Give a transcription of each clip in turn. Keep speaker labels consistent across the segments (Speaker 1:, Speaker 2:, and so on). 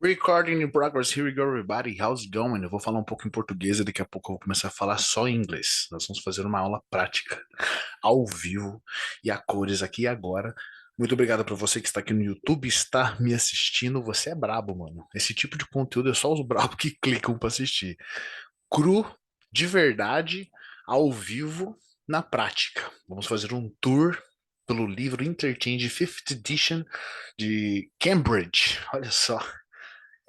Speaker 1: Recording in progress, here we go everybody, how's it going? Eu vou falar um pouco em português e daqui a pouco eu vou começar a falar só em inglês. Nós vamos fazer uma aula prática, ao vivo e a cores aqui e agora. Muito obrigado para você que está aqui no YouTube, está me assistindo. Você é brabo, mano. Esse tipo de conteúdo é só os brabos que clicam para assistir. Cru, de verdade, ao vivo, na prática. Vamos fazer um tour pelo livro Interchange Fifth Edition de Cambridge. Olha só.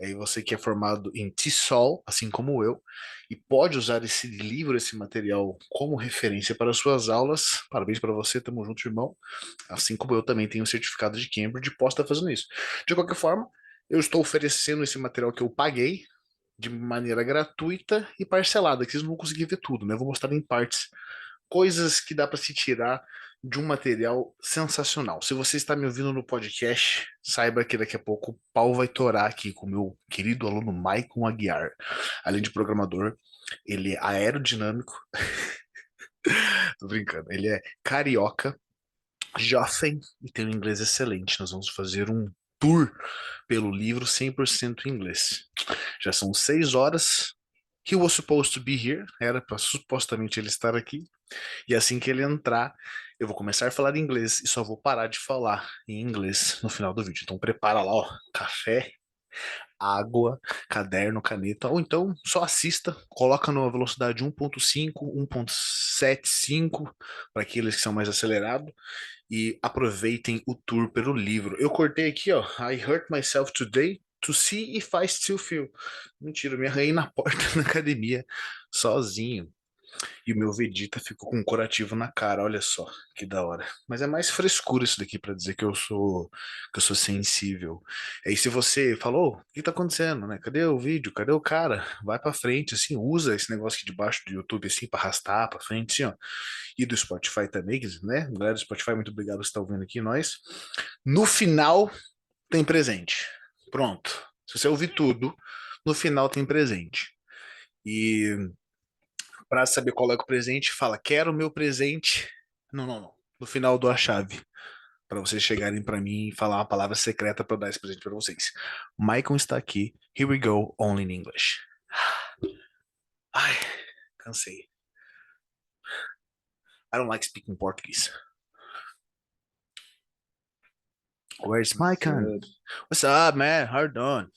Speaker 1: Aí você que é formado em TESOL, assim como eu, e pode usar esse livro, esse material como referência para suas aulas. Parabéns para você, tamo junto, irmão. Assim como eu também tenho o certificado de Cambridge e posso estar fazendo isso. De qualquer forma, eu estou oferecendo esse material que eu paguei de maneira gratuita e parcelada, que vocês não vão conseguir ver tudo, né? Eu vou mostrar em partes coisas que dá para se tirar de um material sensacional. Se você está me ouvindo no podcast, saiba que daqui a pouco o pau vai torar aqui com o meu querido aluno Maycon Aguiar. Além de programador, ele é aerodinâmico, tô brincando, ele é carioca, jovem e tem um inglês excelente. Nós vamos fazer um tour pelo livro 100% em inglês. Já são 6 horas. He was supposed to be here, era para supostamente ele estar aqui. E assim que ele entrar, eu vou começar a falar inglês e só vou parar de falar em inglês no final do vídeo. Então prepara lá, ó, café, água, caderno, caneta, ou então só assista, coloca numa velocidade 1.5, 1.75 para aqueles que são mais acelerados e aproveitem o tour pelo livro. Eu cortei aqui, ó, I hurt myself today to see if I still feel. Mentira, eu me arranhei na porta da academia sozinho. E o meu Vegeta ficou com um curativo na cara, olha só, que da hora. Mas é mais frescura isso daqui pra dizer que eu sou sensível. Aí se você falou, o que tá acontecendo, né? Cadê o vídeo? Cadê o cara? Vai pra frente, assim, usa esse negócio aqui debaixo do YouTube assim pra arrastar pra frente, assim, ó. E do Spotify também, né? Galera do Spotify, muito obrigado por estar ouvindo aqui nós. No final tem presente. Pronto. Se você ouvir tudo, no final tem presente. E para saber qual é o presente, fala, quero o meu presente. Não, não, não. No final eu dou a chave para vocês chegarem para mim e falar uma palavra secreta para eu dar esse presente para vocês. Maycon está aqui. Here we go, only in English. Ai, cansei. I don't like speaking Portuguese. Where's
Speaker 2: What's
Speaker 1: Maycon?
Speaker 2: up?
Speaker 1: What's up, man? How you doing?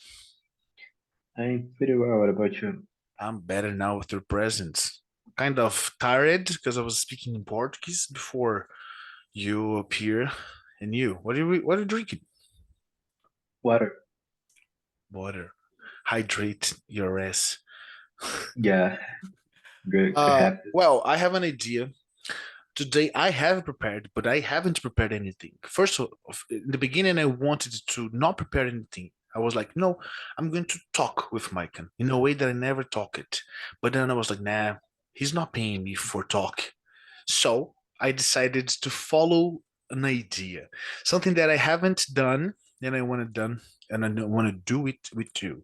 Speaker 2: I'm pretty well. What about you?
Speaker 1: I'm better now with your presence. Kind of tired because I was speaking in Portuguese before you appear. And you, what are you drinking?
Speaker 2: Water.
Speaker 1: Water. Hydrate your ass.
Speaker 2: Yeah, good to have this.
Speaker 1: Well, I have an idea. Today I have prepared, but I haven't prepared anything. First of in the beginning, I wanted to not prepare anything. I was like, no, I'm going to talk with Micah in a way that I never talk it. But then I was like, nah, he's not paying me for talk. So I decided to follow an idea, something that I haven't done, and I want to done, and I want to do it with you.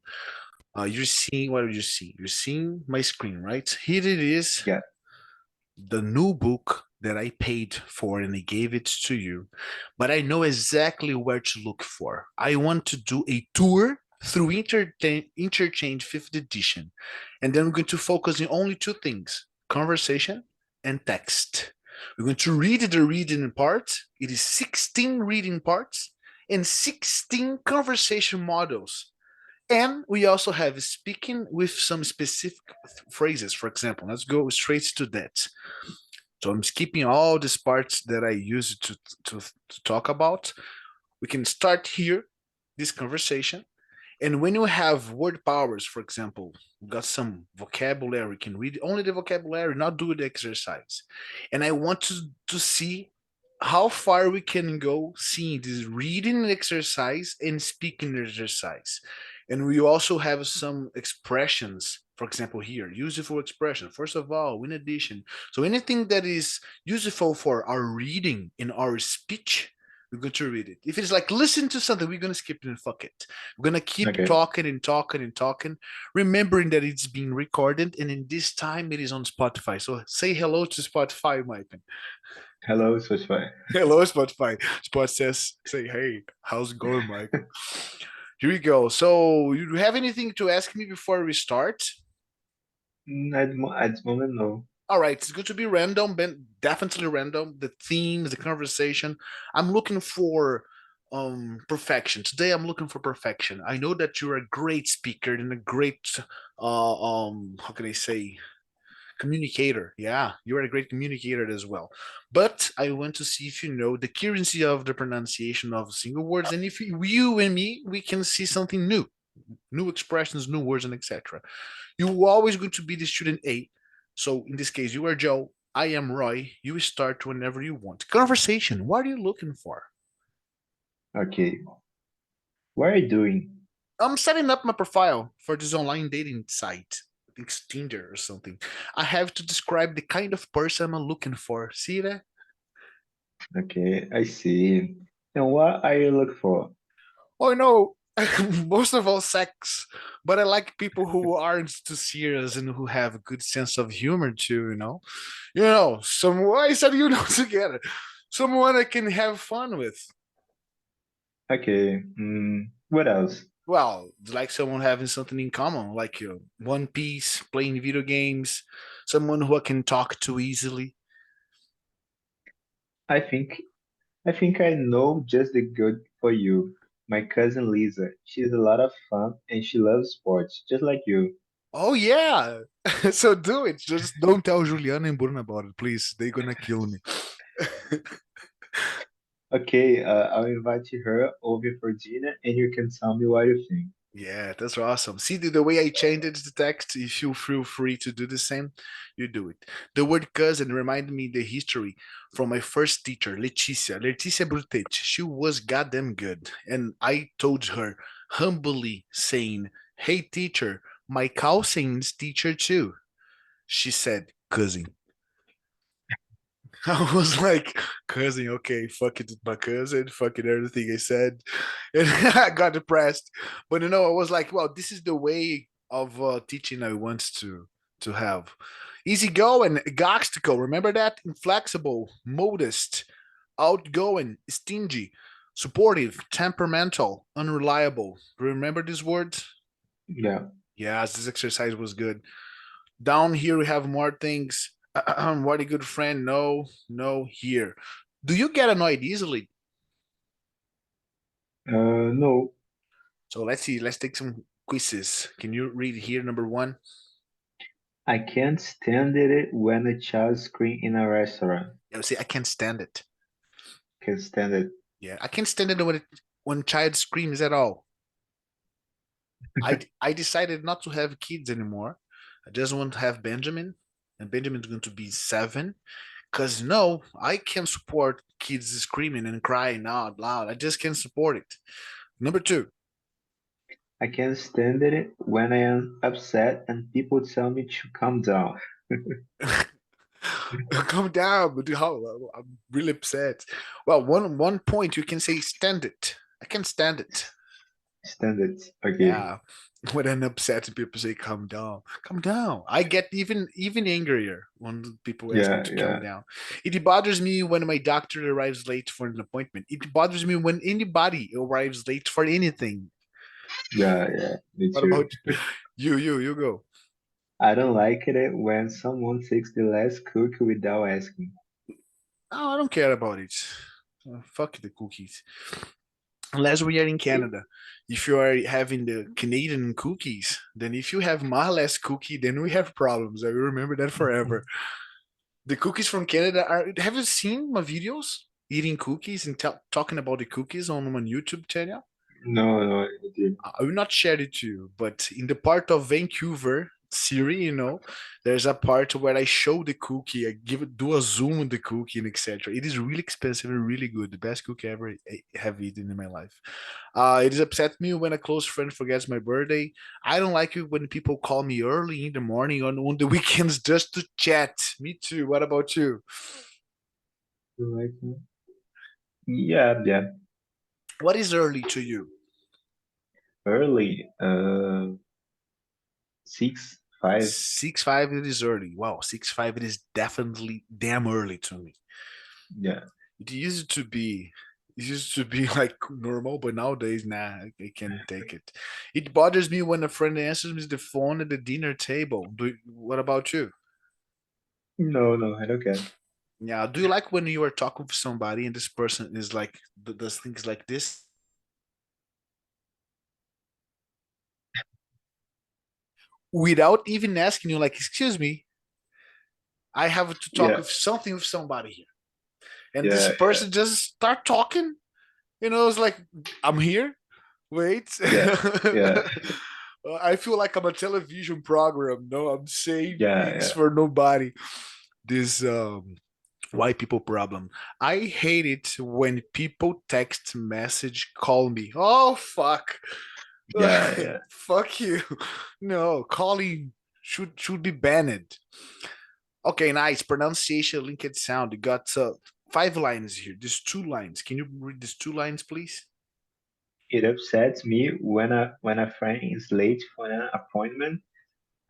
Speaker 1: You're seeing what you see. You're seeing my screen, right? Here it is,
Speaker 2: Yeah,
Speaker 1: the new book that I paid for and I gave it to you. But I know exactly where to look for. I want to do a tour through Interchange 5th edition. And then we're going to focus on only two things, conversation and text. We're going to read the reading part. It is 16 reading parts and 16 conversation models. And we also have speaking with some specific phrases. For example, let's go straight to that. So I'm skipping all these parts that I used to talk about. We can start here, this conversation. And when you have word powers, for example, we got some vocabulary, can read only the vocabulary, not do the exercise. And I want to see how far we can go seeing this reading exercise and speaking exercise. And we also have some expressions, for example, here, useful expression. First of all, in addition, so anything that is useful for our reading in our speech, we're going to read it. If it's like listen to something, we're going to skip it and fuck it. We're going to keep
Speaker 2: okay.
Speaker 1: talking and talking and talking, remembering that it's being recorded. And in this time, it is on Spotify. So say hello to Spotify, Mike.
Speaker 2: Hello, Spotify.
Speaker 1: Hello, Spotify. Spot says, say, hey, how's it going, Mike? Here we go. So, you have anything to ask me before we start?
Speaker 2: At the moment, no.
Speaker 1: All right, it's going to be random, definitely random. The themes, the conversation. I'm looking for perfection. Today I'm looking for perfection. I know that you're a great speaker and a great how can I say communicator. Yeah, you're a great communicator as well. But I want to see if you know the currency of the pronunciation of single words, and if you and me we can see something new, new expressions, new words, and etc. You are always going to be the student A. So in this case, you are Joe. I am Roy. You start whenever you want. Conversation. What are you looking for?
Speaker 2: Okay. What are you doing?
Speaker 1: I'm setting up my profile for this online dating site. I think it's Tinder or something. I have to describe the kind of person I'm looking for. See that?
Speaker 2: Okay, I see. And what are you looking for?
Speaker 1: Oh no, most of all sex. But I like people who aren't too serious and who have a good sense of humor too, you know? Someone I said together. Someone I can have fun with.
Speaker 2: Okay. What else?
Speaker 1: Well, like someone having something in common, like One Piece, playing video games, someone who I can talk to easily.
Speaker 2: I think I know just the good for you. My cousin Lisa. She's a lot of fun and she loves sports, just like you.
Speaker 1: Oh yeah, so do it. Just don't tell Juliana and Bruno about it, please. They're gonna kill me.
Speaker 2: Okay, I'll invite her over for dinner and you can tell me what you think.
Speaker 1: Yeah, that's awesome. See the way I changed the text? If you feel free to do the same, you do it. The word cousin reminded me the history from my first teacher, Leticia Brutet. She was goddamn good. And I told her humbly, saying, "Hey, teacher, my cousin's teacher too." She said, "Cousin." I was like, cousin, okay, fuck it, my cousin, fucking everything I said. And I got depressed. But I was like, well, this is the way of teaching I want to have. Easygoing, egotistical, remember that? Inflexible, modest, outgoing, stingy, supportive, temperamental, unreliable. Remember these words?
Speaker 2: Yeah.
Speaker 1: Yes, this exercise was good. Down here we have more things. What a good friend. No, no, here. Do you get annoyed easily?
Speaker 2: No,
Speaker 1: So let's see. Let's take some quizzes. Can you read here number one?
Speaker 2: I can't stand it when a child screams in a restaurant.
Speaker 1: Yeah, see, I can't stand it.
Speaker 2: Can't stand it.
Speaker 1: Yeah, I can't stand it when child screams at all. I decided not to have kids anymore. I just want to have Benjamin, and Benjamin's going to be 7. Cause no, I can't support kids screaming and crying out loud. I just can't support it. Number two,
Speaker 2: I can't stand it when I am upset and people tell me to calm down.
Speaker 1: calm down, but I'm really upset. Well, one point you can say stand it. I can stand it.
Speaker 2: Stand it. Okay.
Speaker 1: Yeah. When I'm upset and people say calm down. Calm down. I get even angrier when people ask me
Speaker 2: Yeah,
Speaker 1: to calm
Speaker 2: yeah,
Speaker 1: down. It bothers me when my doctor arrives late for an appointment. It bothers me when anybody arrives late for anything.
Speaker 2: yeah. Me
Speaker 1: What
Speaker 2: too.
Speaker 1: about you go.
Speaker 2: I don't like it when someone takes the last cookie without asking.
Speaker 1: Oh, I don't care about it. Fuck the cookies. Unless we are in Canada. If you are having the Canadian cookies, then if you have my last cookie, then we have problems. I will remember that forever. The cookies from Canada are. Have you seen my videos eating cookies and talking about the cookies on my YouTube channel?
Speaker 2: No, no, I did.
Speaker 1: I will not share it to you, but in the part of Vancouver, Siri, there's a part where I show the cookie, I do a zoom on the cookie and etc. It is really expensive and really good. The best cookie I ever have eaten in my life. It is upset me when a close friend forgets my birthday. I don't like it when people call me early in the morning on the weekends just to chat. Me too. What about you?
Speaker 2: You like it? Yeah, yeah.
Speaker 1: What is early to you?
Speaker 2: Early, 6, 5.
Speaker 1: 6:05 it is early. Wow, 6:05 it is definitely damn early to me.
Speaker 2: Yeah.
Speaker 1: It used to be It used to be like normal, but nowadays, nah, I can't take it. It bothers me when a friend answers me the phone at the dinner table. What about you?
Speaker 2: No, no, I don't get.
Speaker 1: Yeah, do you like when you are talking with somebody and this person is like does things like this without even asking you, like, excuse me, I have to talk
Speaker 2: Yeah,
Speaker 1: with something with somebody here, and this
Speaker 2: yeah, yeah,
Speaker 1: person just start talking. It's like I'm here. Wait.
Speaker 2: yeah, yeah,
Speaker 1: I feel like I'm a television program. No, I'm saying
Speaker 2: yeah,
Speaker 1: things
Speaker 2: yeah,
Speaker 1: for nobody. This white people problem. I hate it when people text message call me. Oh fuck.
Speaker 2: yeah, yeah.
Speaker 1: Fuck you. No, calling should be banned. Okay, nice. Pronunciation, linked sound. You got 5 lines here. There's 2 lines. Can you read these 2 lines, please?
Speaker 2: It upsets me when a friend is late for an appointment.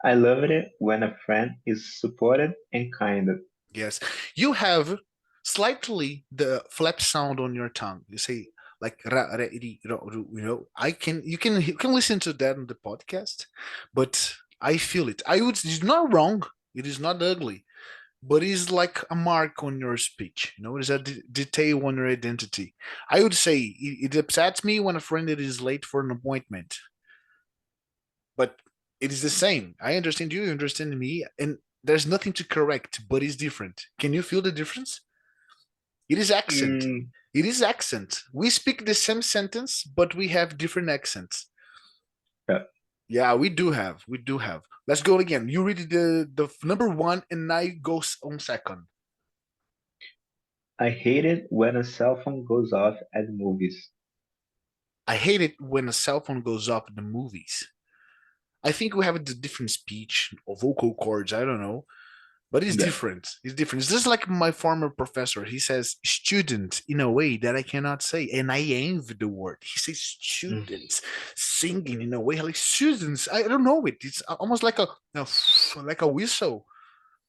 Speaker 2: I love it when a friend is supported and kind.
Speaker 1: Yes. You have slightly the flap sound on your tongue. You say like ra, re, ri, ro, ru, I can you can listen to that on the podcast, but I feel it. I would it's not wrong. It is not ugly, but it's like a mark on your speech. It's a detail on your identity. I would say it upsets me when a friend that is late for an appointment, but it is the same. I understand you, you understand me, and there's nothing to correct, but it's different. Can you feel the difference? It is accent.
Speaker 2: Mm,
Speaker 1: It is accent. We speak the same sentence, but we have different accents.
Speaker 2: yeah.
Speaker 1: Yeah, we do have. We do have. Let's go again. You read the number one, and I go on second.
Speaker 2: I hate it when a cell phone goes off at the movies.
Speaker 1: I hate it when a cell phone goes off in the movies. I think we have a different speech or vocal cords. I don't know. But it's
Speaker 2: Yeah.
Speaker 1: different. It's different. It's just like my former professor. He says student in a way that I cannot say, and I envy the word. He says
Speaker 2: Mm,
Speaker 1: students singing in a way like students. I don't know it. It's almost like like a whistle.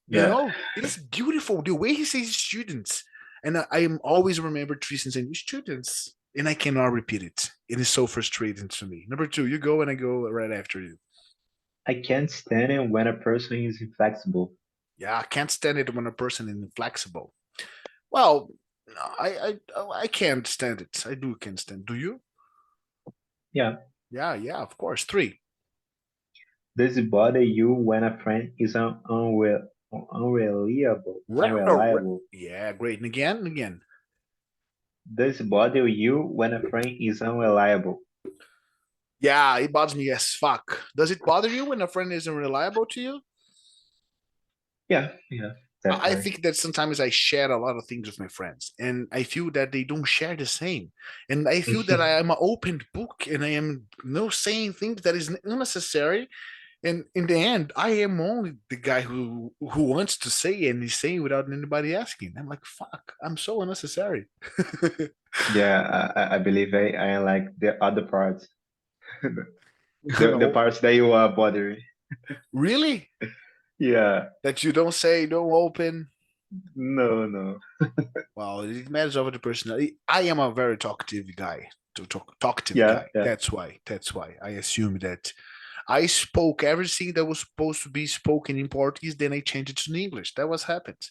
Speaker 2: yeah.
Speaker 1: It is beautiful the way he says students, and I am always remember Tristan saying students, and I cannot repeat it. It is so frustrating to me. Number two, you go and I go right after you.
Speaker 2: I can't stand it when a person is inflexible.
Speaker 1: Yeah, I can't stand it when a person is inflexible. Well, I can't stand it. I do can't stand. Do you?
Speaker 2: Yeah.
Speaker 1: Yeah, yeah, of course. Three.
Speaker 2: Does it bother you when a friend is unreliable? Unreliable?
Speaker 1: Yeah, great. And again, and again.
Speaker 2: Does it bother you when a friend is unreliable?
Speaker 1: Yeah, it bothers me as fuck. Does it bother you when a friend isn't reliable to you?
Speaker 2: Yeah, yeah,
Speaker 1: I
Speaker 2: definitely.
Speaker 1: think that sometimes I share a lot of things with my friends, and I feel that they don't share the same. And I feel that I am an open book, and I am no saying things that is unnecessary. And in the end, I am only the guy who wants to say and is saying without anybody asking. I'm like, fuck, I'm so unnecessary.
Speaker 2: Yeah, I believe I like the other parts, the parts that you are bothering.
Speaker 1: Really?
Speaker 2: Yeah,
Speaker 1: That you don't say, don't open?
Speaker 2: no, no.
Speaker 1: Well, it matters over the personality. I am a very talkative guy. Talkative
Speaker 2: Yeah,
Speaker 1: guy.
Speaker 2: yeah.
Speaker 1: That's why. That's why I assume that I spoke everything that was supposed to be spoken in Portuguese. Then I changed it to English. That was happened.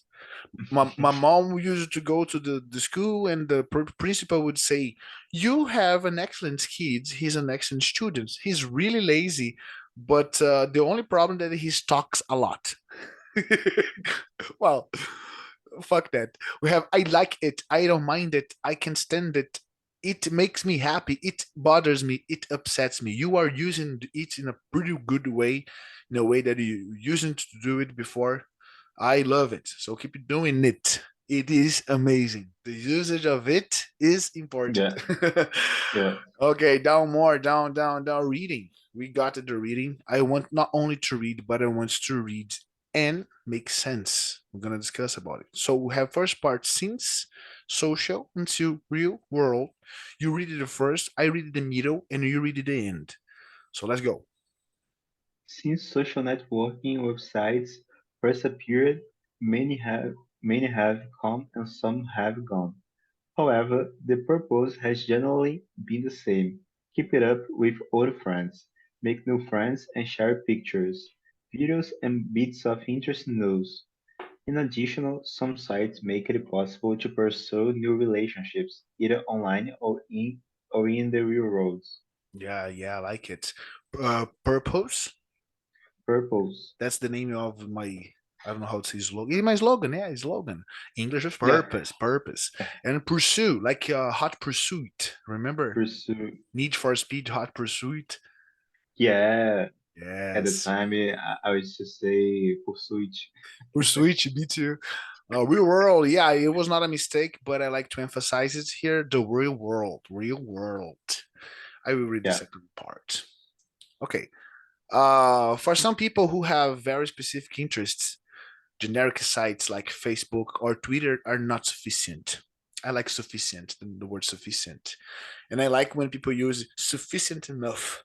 Speaker 1: My mom used to go to the school, and the principal would say, you have an excellent kid, he's an excellent student, he's really lazy, but the only problem that he talks a lot. Well, fuck that. We have I like it, I don't mind it, I can stand it, it makes me happy, it bothers me, it upsets me. You are using it in a pretty good way, in a way that you used to do it before. I love it. So keep doing it. It is amazing. The usage of it is important.
Speaker 2: Yeah, yeah.
Speaker 1: Okay, down more, down, down, down. Reading. We got to the reading. I want not only to read, but I want to read and make sense. We're gonna discuss about it. So we have first part since social until real world. You read it the first, I read it the middle, and you read it the end. So let's go.
Speaker 2: Since social networking websites first appeared, many have come and some have gone. However, the purpose has generally been the same: keep it up with old friends, make new friends, and share pictures, videos, and bits of interesting news. In addition, some sites make it possible to pursue new relationships, either online or in the real world.
Speaker 1: Yeah, yeah, I like it. Purpose.
Speaker 2: Purpose.
Speaker 1: That's the name of my. I don't know how to say slogan. Yeah, my slogan, yeah, slogan. English is
Speaker 2: Yeah,
Speaker 1: purpose, purpose, and pursue, like hot pursuit. Remember,
Speaker 2: pursue.
Speaker 1: Need for Speed, Hot Pursuit.
Speaker 2: Yeah, at the
Speaker 1: Yes,
Speaker 2: time I used to say pursuit.
Speaker 1: Pursuit, me too. Real world, yeah, it was not a mistake, but I like to emphasize it here. The real world, real world. I will read the
Speaker 2: Yeah,
Speaker 1: second part. Okay. For some people who have very specific interests, generic sites like Facebook or Twitter are not sufficient. I like sufficient, the word sufficient. And I like when people use sufficient enough.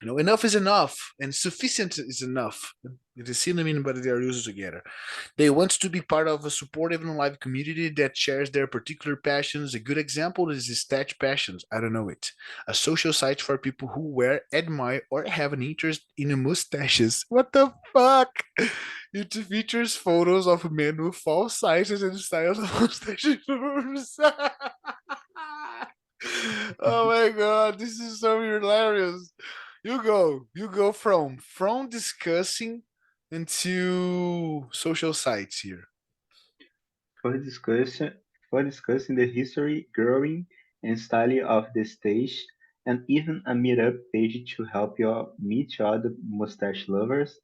Speaker 1: You know, enough is enough, and sufficient is enough. It is synonym, but they are used together. They want to be part of a supportive and live community that shares their particular passions. A good example is Stat Passions. I don't know it. A social site for people who wear, admire, or have an interest in mustaches. What the fuck? It features photos of men with false sizes and styles of mustaches. Oh my god, this is so hilarious. You go from discussing into social sites here.
Speaker 2: for discussion for discussing the history, growing, and style of the stage, and even a meetup page to help you meet other mustache lovers.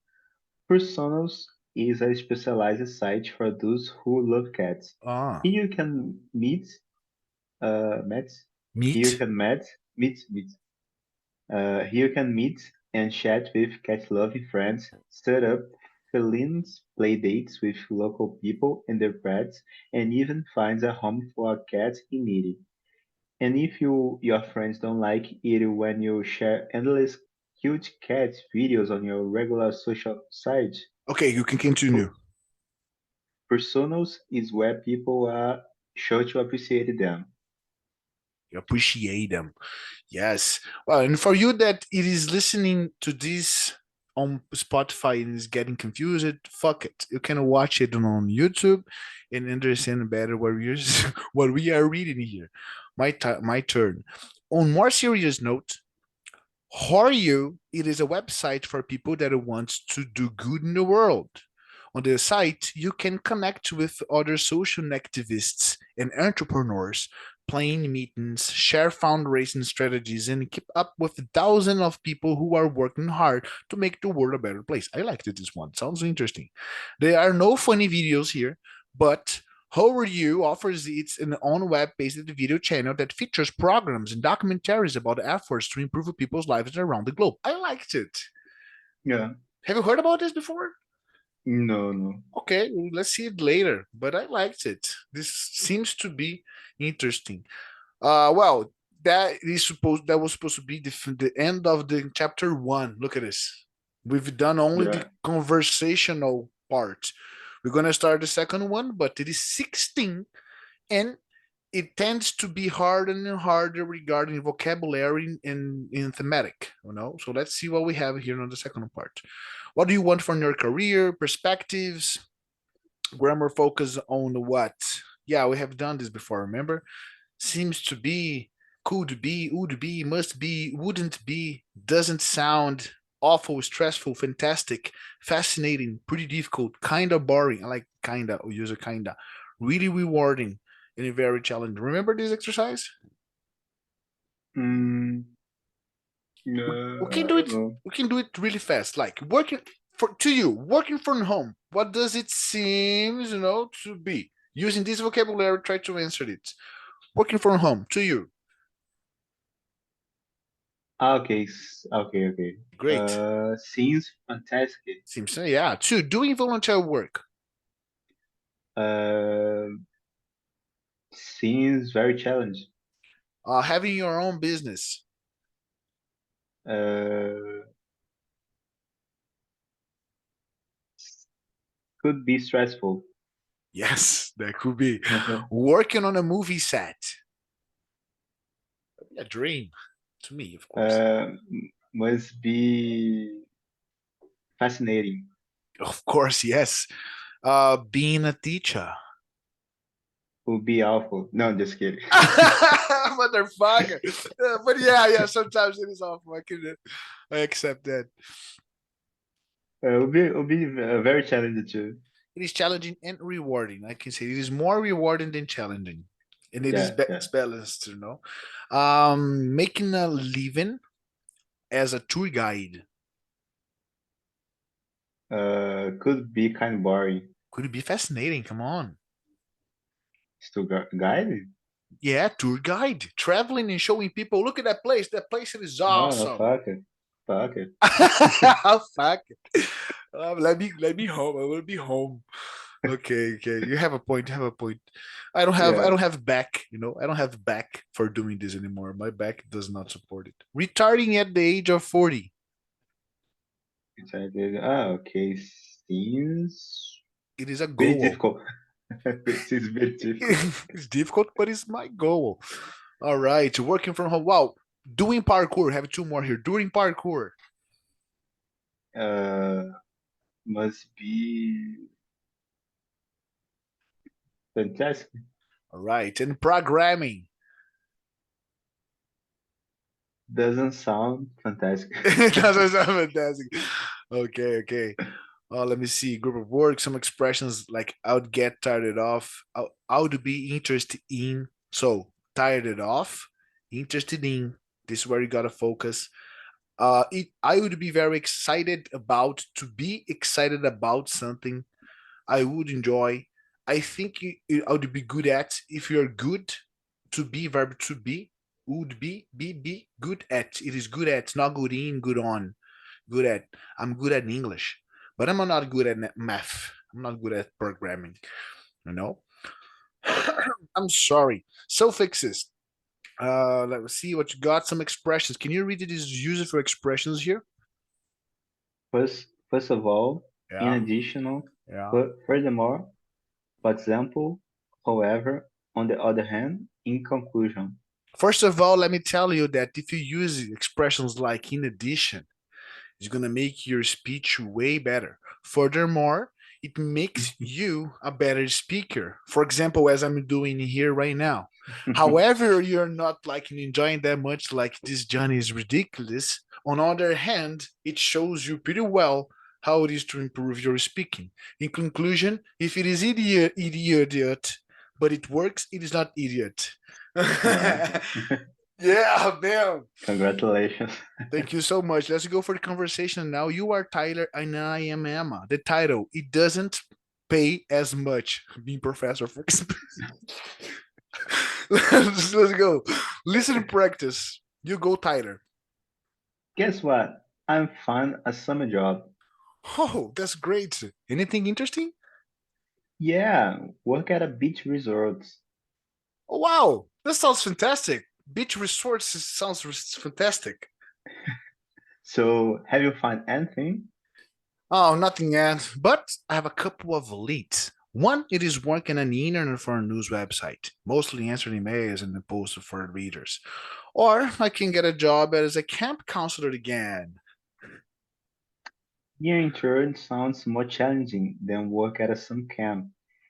Speaker 2: Personals is a specialized site for those who love cats.
Speaker 1: Ah,
Speaker 2: Here you can meet, here you
Speaker 1: meat.
Speaker 2: can here you can meet and chat with cat-loving friends, set up feline play dates with local people and their pets, and even find a home for a cat in need. And if your friends don't like it when you share endless cute cat videos on your regular social site,
Speaker 1: Okay, you can continue.
Speaker 2: Personals is where people are sure to appreciate them.
Speaker 1: You appreciate them. Yes. Well, and for you that it is listening to this on Spotify and is getting confused, fuck it. You can watch it on YouTube and understand better what we are, what we are reading here. My turn. On more serious note, Horio, it is a website for people that want to do good in the world. On the site, you can connect with other social activists and entrepreneurs, plan meetings, share fundraising strategies, and keep up with thousands of people who are working hard to make the world a better place. I liked this one. Sounds interesting. There are no funny videos here, but how Are You offers its an own web-based video channel that features programs and documentaries about efforts to improve people's lives around the globe. I liked it.
Speaker 2: Yeah.
Speaker 1: Have you heard about this before?
Speaker 2: No, no.
Speaker 1: Okay, well, let's see it later. But I liked it. This seems to be interesting. Well, that was supposed to be the end of the chapter one. Look at this. We've done only the
Speaker 2: Yeah.
Speaker 1: conversational part. We're gonna start the second one, but it is 16, and it tends to be harder and harder regarding vocabulary in thematic, so let's see what we have here on the second part. What do you want from your career, perspectives, grammar focus on what? Yeah, we have done this before, remember? Seems to be, could be, would be, must be, wouldn't be, doesn't sound, awful, stressful, fantastic, fascinating, pretty difficult, kind of boring. I like kinda, or use a kinda. Really rewarding and very challenging. Remember this exercise?
Speaker 2: Mm,
Speaker 1: We can
Speaker 2: I
Speaker 1: do
Speaker 2: don't
Speaker 1: it.
Speaker 2: know.
Speaker 1: We can do it really fast. Like working working from home. What does it seem, to be? Using this vocabulary, try to answer it. Working from home to you.
Speaker 2: Okay, okay.
Speaker 1: Great.
Speaker 2: Seems fantastic.
Speaker 1: Seems so, yeah. Two, doing volunteer work.
Speaker 2: Uh, Seems very challenging.
Speaker 1: Having your own business.
Speaker 2: Uh, could be stressful.
Speaker 1: Yes, that could be. Working on a movie set. A dream to me, of course.
Speaker 2: uh, must be fascinating.
Speaker 1: Of course, yes. Being a teacher.
Speaker 2: Would be awful. No, just kidding.
Speaker 1: Motherfucker. But yeah, sometimes it is awful. I accept that.
Speaker 2: Would be very challenging too.
Speaker 1: It is challenging and rewarding. I can say it is more rewarding than challenging. And it is
Speaker 2: Yeah, yeah.
Speaker 1: balanced, you know. Making a living as a tour guide.
Speaker 2: Could be kind of boring.
Speaker 1: Could it be fascinating? Come on.
Speaker 2: To guide?
Speaker 1: Yeah, tour guide. Traveling and showing people, look at that place. That place is
Speaker 2: Oh,
Speaker 1: awesome.
Speaker 2: fuck it. Fuck it.
Speaker 1: Fuck it. Let me home. I will be home. Okay, okay. You have a point. You have a point. I
Speaker 2: Yeah,
Speaker 1: don't have back, I don't have back for doing this anymore. My back does not support it. Retiring at the age of 40.
Speaker 2: exactly. Ah, okay. Seems
Speaker 1: It is a
Speaker 2: very
Speaker 1: goal.
Speaker 2: difficult. It is very difficult.
Speaker 1: It's difficult, but it's my goal. All right. Working from home. Wow. Doing parkour. I have two more here. Doing parkour.
Speaker 2: Uh, must be fantastic.
Speaker 1: All right. And programming.
Speaker 2: Doesn't sound fantastic.
Speaker 1: That's fantastic. Okay, okay. Let me see. Group of work. Some expressions like I would get tired off. I would be interested in. So tired off, interested in. This is where you gotta focus. I would be very excited about to be excited about something I would enjoy. I think I would be good at. If you're good, to be verb to be would be good at. It is good at, not good in, good on, good at. I'm good at English, but I'm not good at math. I'm not good at programming. You know. I'm sorry. Suffixes. Let's see what you got. Some expressions. Can you read these useful expressions here?
Speaker 2: First of all, in
Speaker 1: Yeah,
Speaker 2: additional,
Speaker 1: yeah.
Speaker 2: furthermore, for example, however, on the other hand, in conclusion.
Speaker 1: First of all, let me tell you that if you use expressions like in addition, it's going to make your speech way better. Furthermore, it makes you a better speaker. For example, as I'm doing here right now. However, you're not like enjoying that much, like this journey is ridiculous. On the other hand, it shows you pretty well how it is to improve your speaking. In conclusion, if it is idiot, but it works, it is not idiot.
Speaker 2: Yeah.
Speaker 1: Yeah, man.
Speaker 2: Congratulations.
Speaker 1: Thank you so much. Let's go for the conversation now. You are Tyler and I am Emma. The title, it doesn't pay as much being professor for let's go. Listen and practice. You go, Tyler.
Speaker 2: Guess what? I'm fine a summer job.
Speaker 1: Oh, that's great. Anything interesting?
Speaker 2: Yeah, work at a beach resort.
Speaker 1: Oh, wow. That sounds fantastic. Beach resorts sounds fantastic.
Speaker 2: So, have you found anything?
Speaker 1: Oh, nothing yet. But I have a couple of leads. One, it is working on the internet for a news website, mostly answering emails and posts for readers. Or I can get a job as a camp counselor again.
Speaker 2: Being an intern sounds more challenging than work at a summer camp.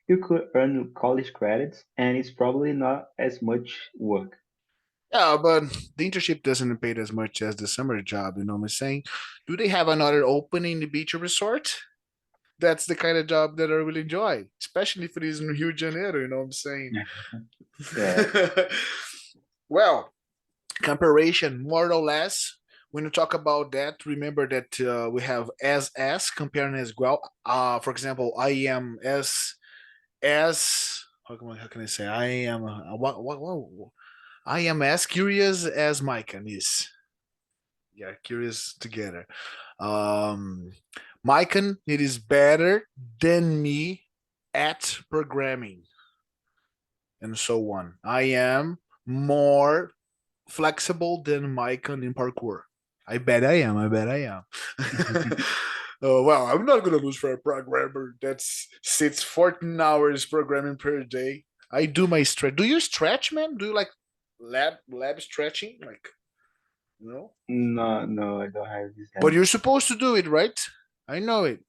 Speaker 2: You could earn college credits, and it's probably not as much work.
Speaker 1: Yeah, but the internship doesn't pay as much as the summer job, you know what I'm saying? Do they have another opening in the beach resort? That's the kind of job that I really enjoy, especially if it is in Rio de Janeiro, you know what I'm saying?
Speaker 2: Yeah.
Speaker 1: Well, comparison, more or less. When you talk about that, remember that we have as comparing as well. For example, I am as how can I say I am what I am as curious as Maycon is. Yeah, curious together. Um, Maycon, it is better than me at programming and so on. I am more flexible than Maycon in parkour. I bet I am. I bet I am. Well, I'm not gonna lose for a programmer that sits 14 hours programming per day. I do my stretch. Do you stretch, man? Do you like lab stretching? Like, you know?
Speaker 2: No, no, I don't have this
Speaker 1: But
Speaker 2: habit
Speaker 1: you're supposed to do it, right? I know it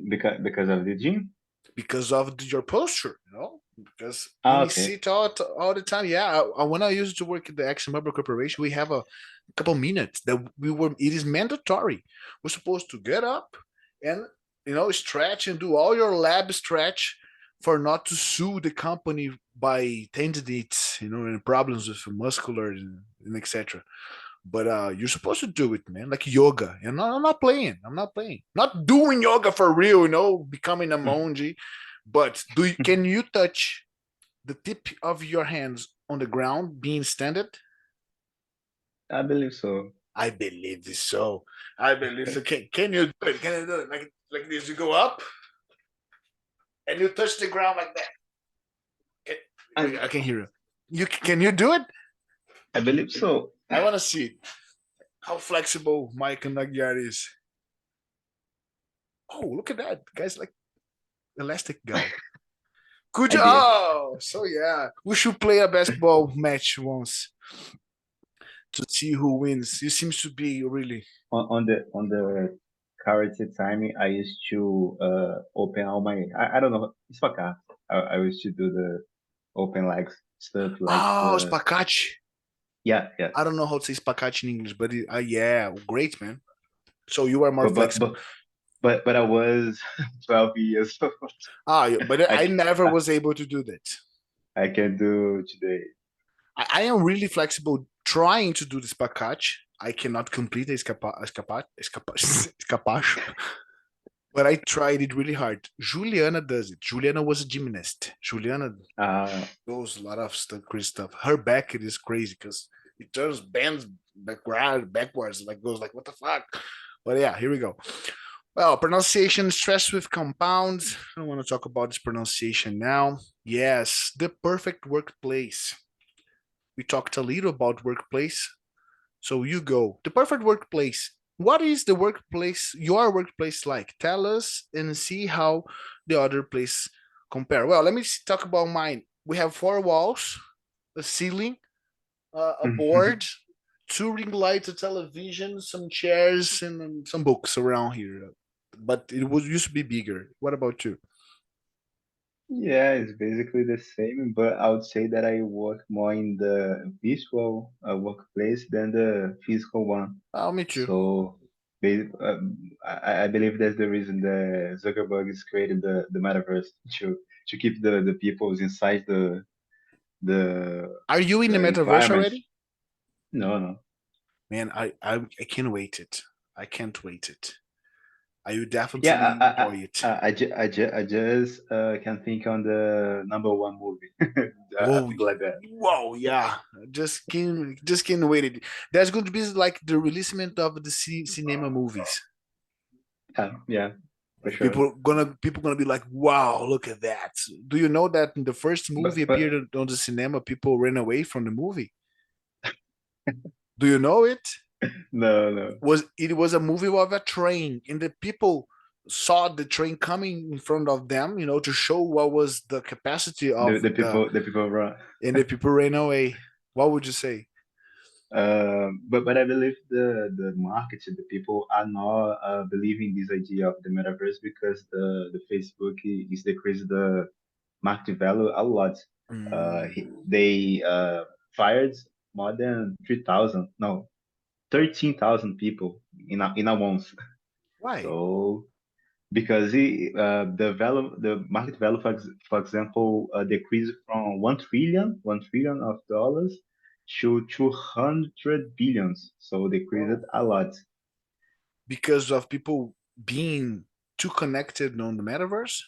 Speaker 2: because of the gym.
Speaker 1: because of your posture, you know? Because when
Speaker 2: Ah,
Speaker 1: you
Speaker 2: okay.
Speaker 1: sit all the time, yeah. When I used to work at the Action Mobile Corporation, we have a couple minutes that we were. It is mandatory. We're supposed to get up and stretch and do all your lab stretch for not to sue the company by tendinitis, and problems with muscular and etc. But you're supposed to do it, man, like yoga. And I'm not playing. I'm not playing. Not doing yoga for real, becoming a monge. But can you touch the tip of your hands on the ground being standard?
Speaker 2: I believe so.
Speaker 1: I believe so. I believe so. Can you do it? Can you do it like this? You go up and you touch the ground like that.
Speaker 2: I
Speaker 1: I can hear you. Can you do it?
Speaker 2: I believe so.
Speaker 1: I want to see how flexible Maycon Aguiar is. Oh, look at that. The guy's like elastic guy. Good
Speaker 2: I
Speaker 1: job.
Speaker 2: did.
Speaker 1: Oh, so yeah, we should play a basketball match once to see who wins. You seems to be really.
Speaker 2: On the karate time, I used to open all my. I don't know. It's I used to do the open legs stuff like
Speaker 1: Oh,
Speaker 2: the.
Speaker 1: spacate.
Speaker 2: Yeah, yeah.
Speaker 1: I don't know how to say spacate in English, but yeah, great, man. So you are more
Speaker 2: But but
Speaker 1: flexible.
Speaker 2: but but I was 12 years old.
Speaker 1: But
Speaker 2: I
Speaker 1: I
Speaker 2: can,
Speaker 1: never was able to do that.
Speaker 2: I can do today.
Speaker 1: I am really flexible trying to do the spacate. I cannot complete the escapacho, but I tried it really hard. Juliana does it. Juliana was a gymnast. Juliana
Speaker 2: Uh,
Speaker 1: does a lot of stuff, crazy stuff. Her back it is crazy because it turns bends backwards, like goes like what the fuck. But yeah, here we go. Well, pronunciation stress with compounds. I don't want to talk about this pronunciation now. Yes, the perfect workplace. We talked a little about workplace. So you go. The perfect workplace. What is the workplace, your workplace like? Tell us and see how the other place compare. Well, let me talk about mine. We have four walls, a ceiling, a board, two ring lights, a television, some chairs, and some books around here. But it was used to be bigger. What about you?
Speaker 2: yeah, it's basically the same, but I would say that I work more in the visual workplace than the physical one.
Speaker 1: Oh, me too.
Speaker 2: So, I believe that's the reason that Zuckerberg is creating the metaverse to keep the people inside the
Speaker 1: Are you in the
Speaker 2: the
Speaker 1: metaverse
Speaker 2: environments.
Speaker 1: already?
Speaker 2: No, no.
Speaker 1: Man, I can't wait it. I can't wait it. I will
Speaker 2: Yeah,
Speaker 1: definitely enjoy it.
Speaker 2: I just can think on the number one movie,
Speaker 1: Oh,
Speaker 2: something like that.
Speaker 1: whoa, yeah. Just can't wait it. There's going to be like the releasement of the cinema movies.
Speaker 2: Yeah, for
Speaker 1: Like
Speaker 2: sure.
Speaker 1: people gonna be like, wow, look at that. Do you know that in the first movie
Speaker 2: But
Speaker 1: appeared on the cinema, people ran away from the movie? Do you know it?
Speaker 2: no, no.
Speaker 1: It was a movie of a train, and the people saw the train coming in front of them, to show what was the capacity
Speaker 2: The
Speaker 1: of
Speaker 2: the
Speaker 1: the,
Speaker 2: people the people run.
Speaker 1: and the people ran away. What would you say?
Speaker 2: But I believe the market, the people are not believing this idea of the metaverse because the Facebook is decreased the market value a lot.
Speaker 1: Mm,
Speaker 2: They fired more than 3,000, no, 13,000 people in a month.
Speaker 1: why?
Speaker 2: So because the market value for example decreased from 1 trillion of dollars to 200 billions, so decreased
Speaker 1: Whoa.
Speaker 2: a lot.
Speaker 1: Because of people being too connected on the metaverse?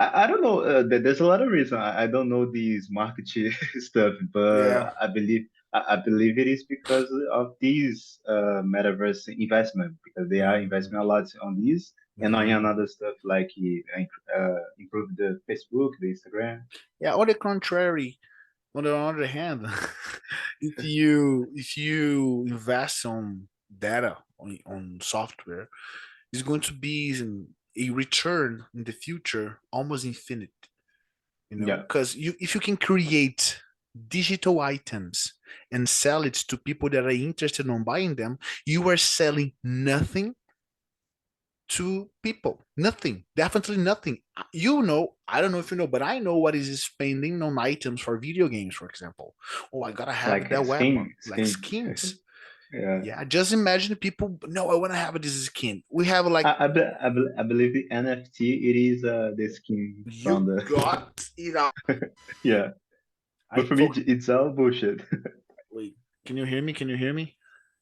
Speaker 2: I don't know, there's a lot of reason. I don't know these market stuff, but
Speaker 1: Yeah.
Speaker 2: I believe it is because of these metaverse investment, because they are
Speaker 1: Mm-hmm.
Speaker 2: investing a lot on these and on
Speaker 1: Mm-hmm.
Speaker 2: another stuff like improve the Facebook, the Instagram.
Speaker 1: Yeah. On the contrary, on the other hand, if you invest on data on software, is going to be a return in the future almost infinite,
Speaker 2: Yeah,
Speaker 1: because if you can create digital items and sell it to people that are interested in buying them, you are selling nothing to people. Nothing. Definitely nothing. I don't know if you know, but I know what is spending on items for video games, for example. Oh, I gotta have
Speaker 2: like
Speaker 1: that weapon, like
Speaker 2: skin.
Speaker 1: skins.
Speaker 2: Yeah.
Speaker 1: Yeah, just imagine people. No, I want to have this skin. We have like
Speaker 2: I believe the NFT it is the skin from
Speaker 1: you
Speaker 2: the
Speaker 1: got it out.
Speaker 2: yeah.
Speaker 1: I
Speaker 2: But for me,
Speaker 1: told.
Speaker 2: it's all bullshit.
Speaker 1: Wait, can you hear me? Can you hear me?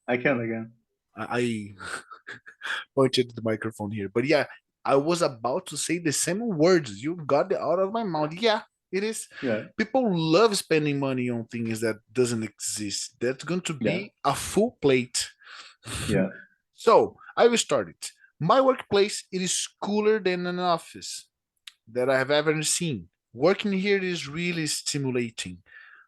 Speaker 2: Again.
Speaker 1: I pointed the microphone here. But yeah, I was about to say the same words. You got it out of my mouth. Yeah, it is.
Speaker 2: Yeah,
Speaker 1: People love spending money on things that doesn't exist. That's going to
Speaker 2: yeah,
Speaker 1: be a full plate.
Speaker 2: yeah.
Speaker 1: So I will start it. My workplace, it is cooler than an office that I have ever seen. Working here is really stimulating.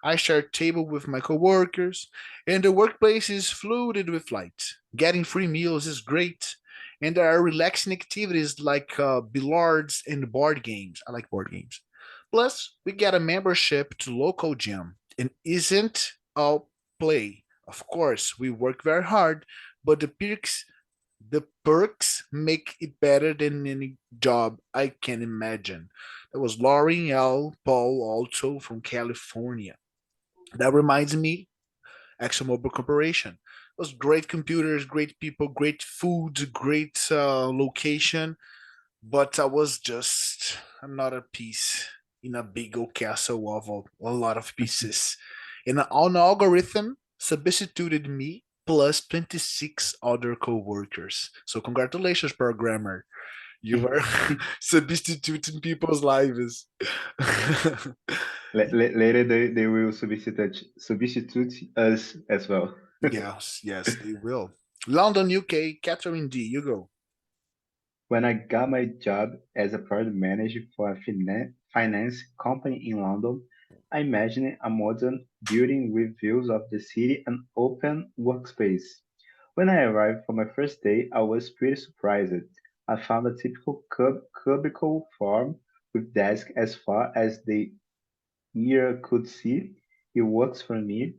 Speaker 1: I share a table with my coworkers, and the workplace is flooded with light. Getting free meals is great, and there are relaxing activities like billiards and board games. I like board games. Plus, we get a membership to local gym, and isn't all play. Of course, we work very hard, but the perks make it better than any job I can imagine. That was Lauren L. Paul, also from California. That reminds me, ExxonMobil Corporation. It was great computers, great people, great food, great location, but I'm not a piece in a big old castle of a lot of pieces. And an algorithm substituted me plus 26 other co-workers. So congratulations, programmer. You were substituting people's lives.
Speaker 2: Later they will substitute us as well.
Speaker 1: Yes, yes, they will. London, UK, Catherine D, you go.
Speaker 2: When I got my job as a product manager for a finance company in London, I imagined a modern building with views of the city and open workspace. When I arrived for my first day, I was pretty surprised. I found a typical cubicle form with desk as far as the ear could see. It works for me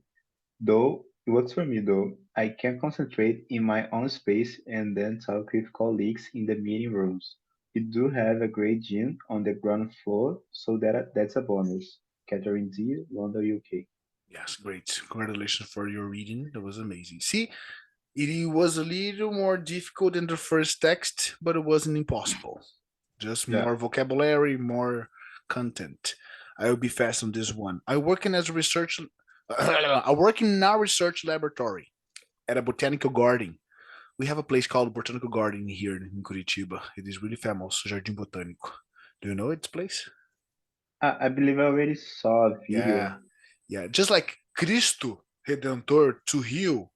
Speaker 2: though. I can concentrate in my own space and then talk with colleagues in the meeting rooms. We do have a great gym on the ground floor, so that's a bonus. Catherine D, London, UK.
Speaker 1: Yes, great. Congratulations for your reading. That was amazing. See, it was a little more difficult than the first text, but it wasn't impossible. Just
Speaker 2: Yeah.
Speaker 1: more vocabulary, more content. I will be fast on this one. I work in a research laboratory at a botanical garden. We have a place called Botanical Garden here in Curitiba. It is really famous, Jardim Botânico. Do you know its place?
Speaker 2: I believe I already saw a
Speaker 1: Yeah,
Speaker 2: video.
Speaker 1: yeah. Just like Cristo Redentor to Rio,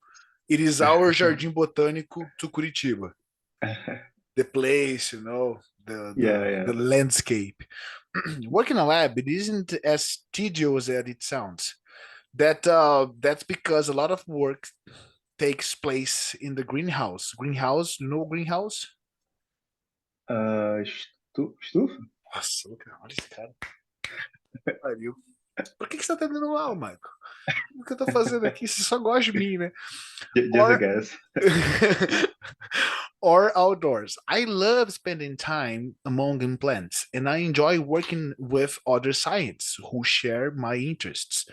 Speaker 1: it is our Jardim Botânico to Curitiba. The place, the
Speaker 2: Yeah,
Speaker 1: the
Speaker 2: yeah.
Speaker 1: the landscape. Working in a lab, it isn't as tedious as it sounds. That's because a lot of work takes place in the greenhouse. Greenhouse, you know greenhouse?
Speaker 2: Estufa?
Speaker 1: Nossa, olha esse cara. Pariu. Por que você tá tendo mal, Michael? O que eu tô fazendo aqui? Você só gosta de mim, né?
Speaker 2: Just a
Speaker 1: Or
Speaker 2: guess.
Speaker 1: or outdoors. I love spending time among plants, and I enjoy working with other scientists who share my interests.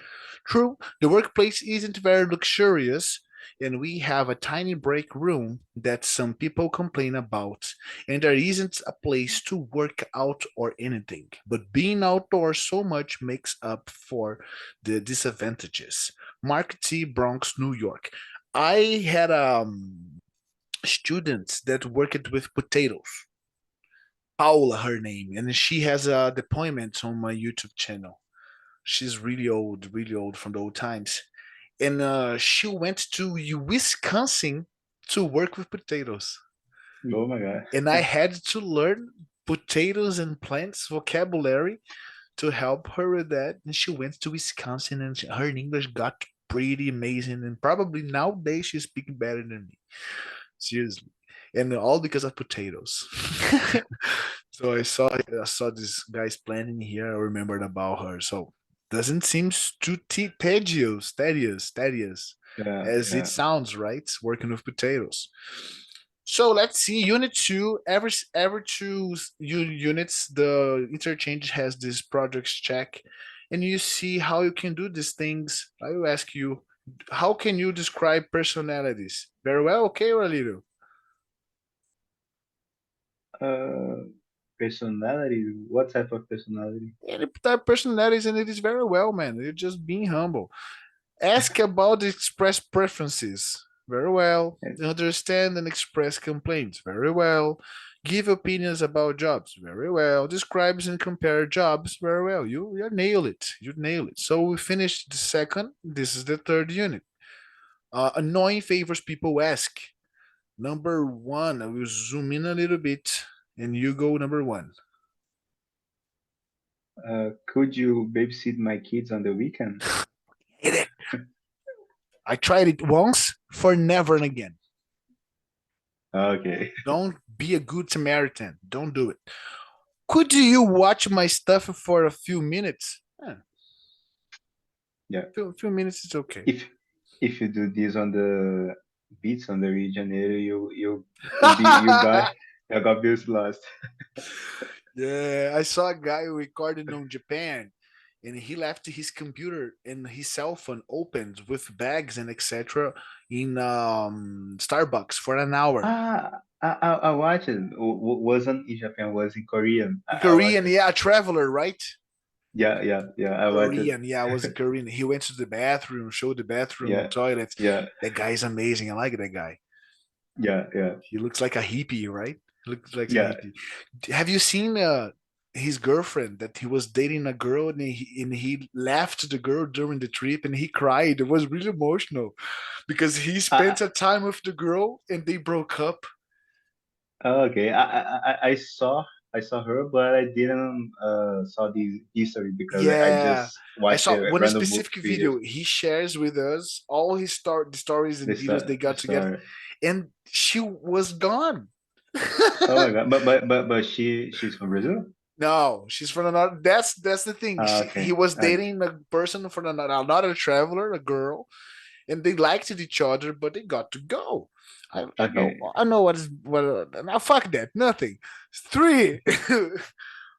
Speaker 1: True, the workplace isn't very luxurious, and we have a tiny break room that some people complain about, and there isn't a place to work out or anything. But being outdoors so much makes up for the disadvantages. Mark T. Bronx, New York. I had students that worked with potatoes. Paula, her name, and she has deployments on my YouTube channel. She's really old from the old times, and she went to Wisconsin to work with potatoes,
Speaker 2: Oh my god.
Speaker 1: and I had to learn potatoes and plants vocabulary to help her with that. And she went to Wisconsin, and her English got pretty amazing, and probably nowadays she's speaking better than me. Seriously. and all because of potatoes. So I saw this guy's planning here. I remembered about her. So doesn't seem too tedious
Speaker 2: Yeah,
Speaker 1: as it
Speaker 2: yeah.
Speaker 1: sounds, right? Working with potatoes. So let's see, Unit 2, every two units, the interchange has this projects check, and you see how you can do these things. I will ask you, how can you describe personalities? Very well, okay, or a little?
Speaker 2: Uh, Personality. What type of personality?
Speaker 1: Any type of personalities, and it is very well, man. You're just being humble. Ask about the express preferences. Very well.
Speaker 2: And,
Speaker 1: Understand and express complaints. Very well. Give opinions about jobs. Very well. Describes and compare jobs. Very well. You nail it. You nail it. So we finished the second. This is the third unit. Annoying favors people ask. Number one. I will zoom in a little bit, and you go number one.
Speaker 2: could you babysit my kids on the weekend?
Speaker 1: Hit it. I tried it once for never and again.
Speaker 2: Okay.
Speaker 1: Don't be a good Samaritan. Don't do it. Could you watch my stuff for a few minutes?
Speaker 2: Yeah.
Speaker 1: Few minutes is okay.
Speaker 2: If if you do this on the beats on the Rio de Janeiro, you got bills lost.
Speaker 1: Yeah, I saw a guy recording on Japan, and he left his computer and his cell phone opened with bags and etc. in Starbucks for an hour.
Speaker 2: I watched it. Wasn't in Japan, was in Korean.
Speaker 1: In
Speaker 2: I watched
Speaker 1: Korean,
Speaker 2: it.
Speaker 1: yeah, a traveler, right?
Speaker 2: Yeah, yeah, yeah. I watched it.
Speaker 1: Korean, yeah, I was in Korean. He went to the bathroom, showed the bathroom,
Speaker 2: Yeah,
Speaker 1: toilets.
Speaker 2: yeah,
Speaker 1: That guy is amazing. I like that guy.
Speaker 2: yeah, yeah,
Speaker 1: He looks like a hippie, right? He looks like a
Speaker 2: yeah.
Speaker 1: hippie. Have you seen his girlfriend that he was dating a girl and he left the girl during the trip and he cried? It was really emotional because he spent
Speaker 2: I,
Speaker 1: a time with the girl and they broke up.
Speaker 2: okay. I saw her, but I didn't saw the history because I
Speaker 1: Yeah,
Speaker 2: just
Speaker 1: I
Speaker 2: watched
Speaker 1: saw
Speaker 2: the
Speaker 1: one
Speaker 2: random
Speaker 1: specific
Speaker 2: videos.
Speaker 1: video. He shares with us all the stories and videos they
Speaker 2: The
Speaker 1: got together,
Speaker 2: story.
Speaker 1: and she was gone.
Speaker 2: Oh my god! But she's from Brazil.
Speaker 1: No, she's from another. That's the thing. He
Speaker 2: Okay.
Speaker 1: was
Speaker 2: Okay.
Speaker 1: dating a person from another traveler, a girl, and they liked each other, but they got to go. I know
Speaker 2: Okay.
Speaker 1: I know what is what. Now fuck that. Nothing. Three.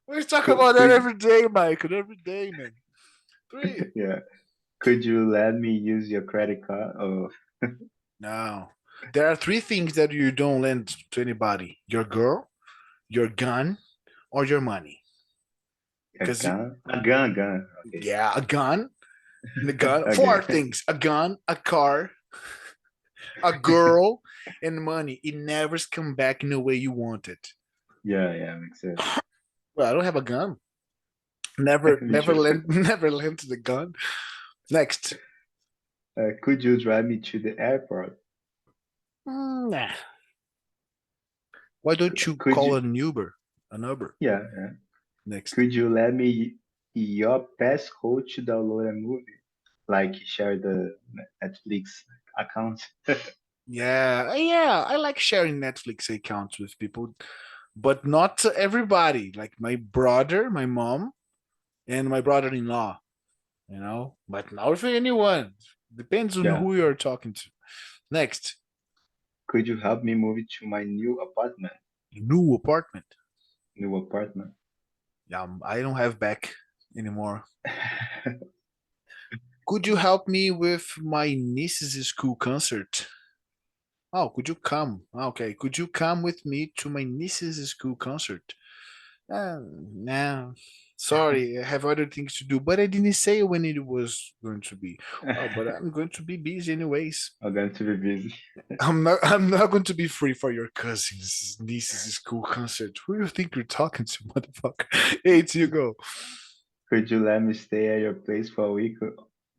Speaker 1: We talk about that
Speaker 2: Could
Speaker 1: every day, Michael. Every day, man. Three.
Speaker 2: yeah. Could you let me use your credit card? Oh,
Speaker 1: No. There are three things that you don't lend to anybody: your girl, your gun, or your money.
Speaker 2: a
Speaker 1: Because
Speaker 2: gun? A gun, gun. Okay.
Speaker 1: yeah, a gun, the gun. Four
Speaker 2: Okay.
Speaker 1: things: a gun, a car, a girl, and money. It never come back in the way you want it.
Speaker 2: Yeah, yeah, makes sense.
Speaker 1: Well, I don't have a gun. Never,
Speaker 2: Me
Speaker 1: never
Speaker 2: too.
Speaker 1: lent, never lent the gun. Next.
Speaker 2: Could you drive me to the airport?
Speaker 1: Nah. Why don't you
Speaker 2: Could
Speaker 1: call
Speaker 2: you?
Speaker 1: an Uber? An Uber.
Speaker 2: Yeah, yeah.
Speaker 1: Next.
Speaker 2: Could you let me your passcode to download a movie? Like share the Netflix account?
Speaker 1: Yeah, yeah. I like sharing Netflix accounts with people, but not everybody. Like my brother, my mom, and my brother-in-law. But not for anyone. Depends on
Speaker 2: Yeah.
Speaker 1: who you're talking to. Next.
Speaker 2: Could you help me move it to my new apartment?
Speaker 1: New apartment.
Speaker 2: New apartment.
Speaker 1: Yeah, I don't have back anymore. Could you help me with my niece's school concert? Oh, could you come? Okay, could you come with me to my niece's school concert? No, sorry, I have other things to do, but I didn't say when it was going to be. Well, but I'm going to be busy anyways.
Speaker 2: I'm going to be busy.
Speaker 1: I'm not going to be free for your cousin's niece's school concert. Who do you think you're talking to, motherfucker? Hey, it's you go.
Speaker 2: Could you let me stay at your place for a week,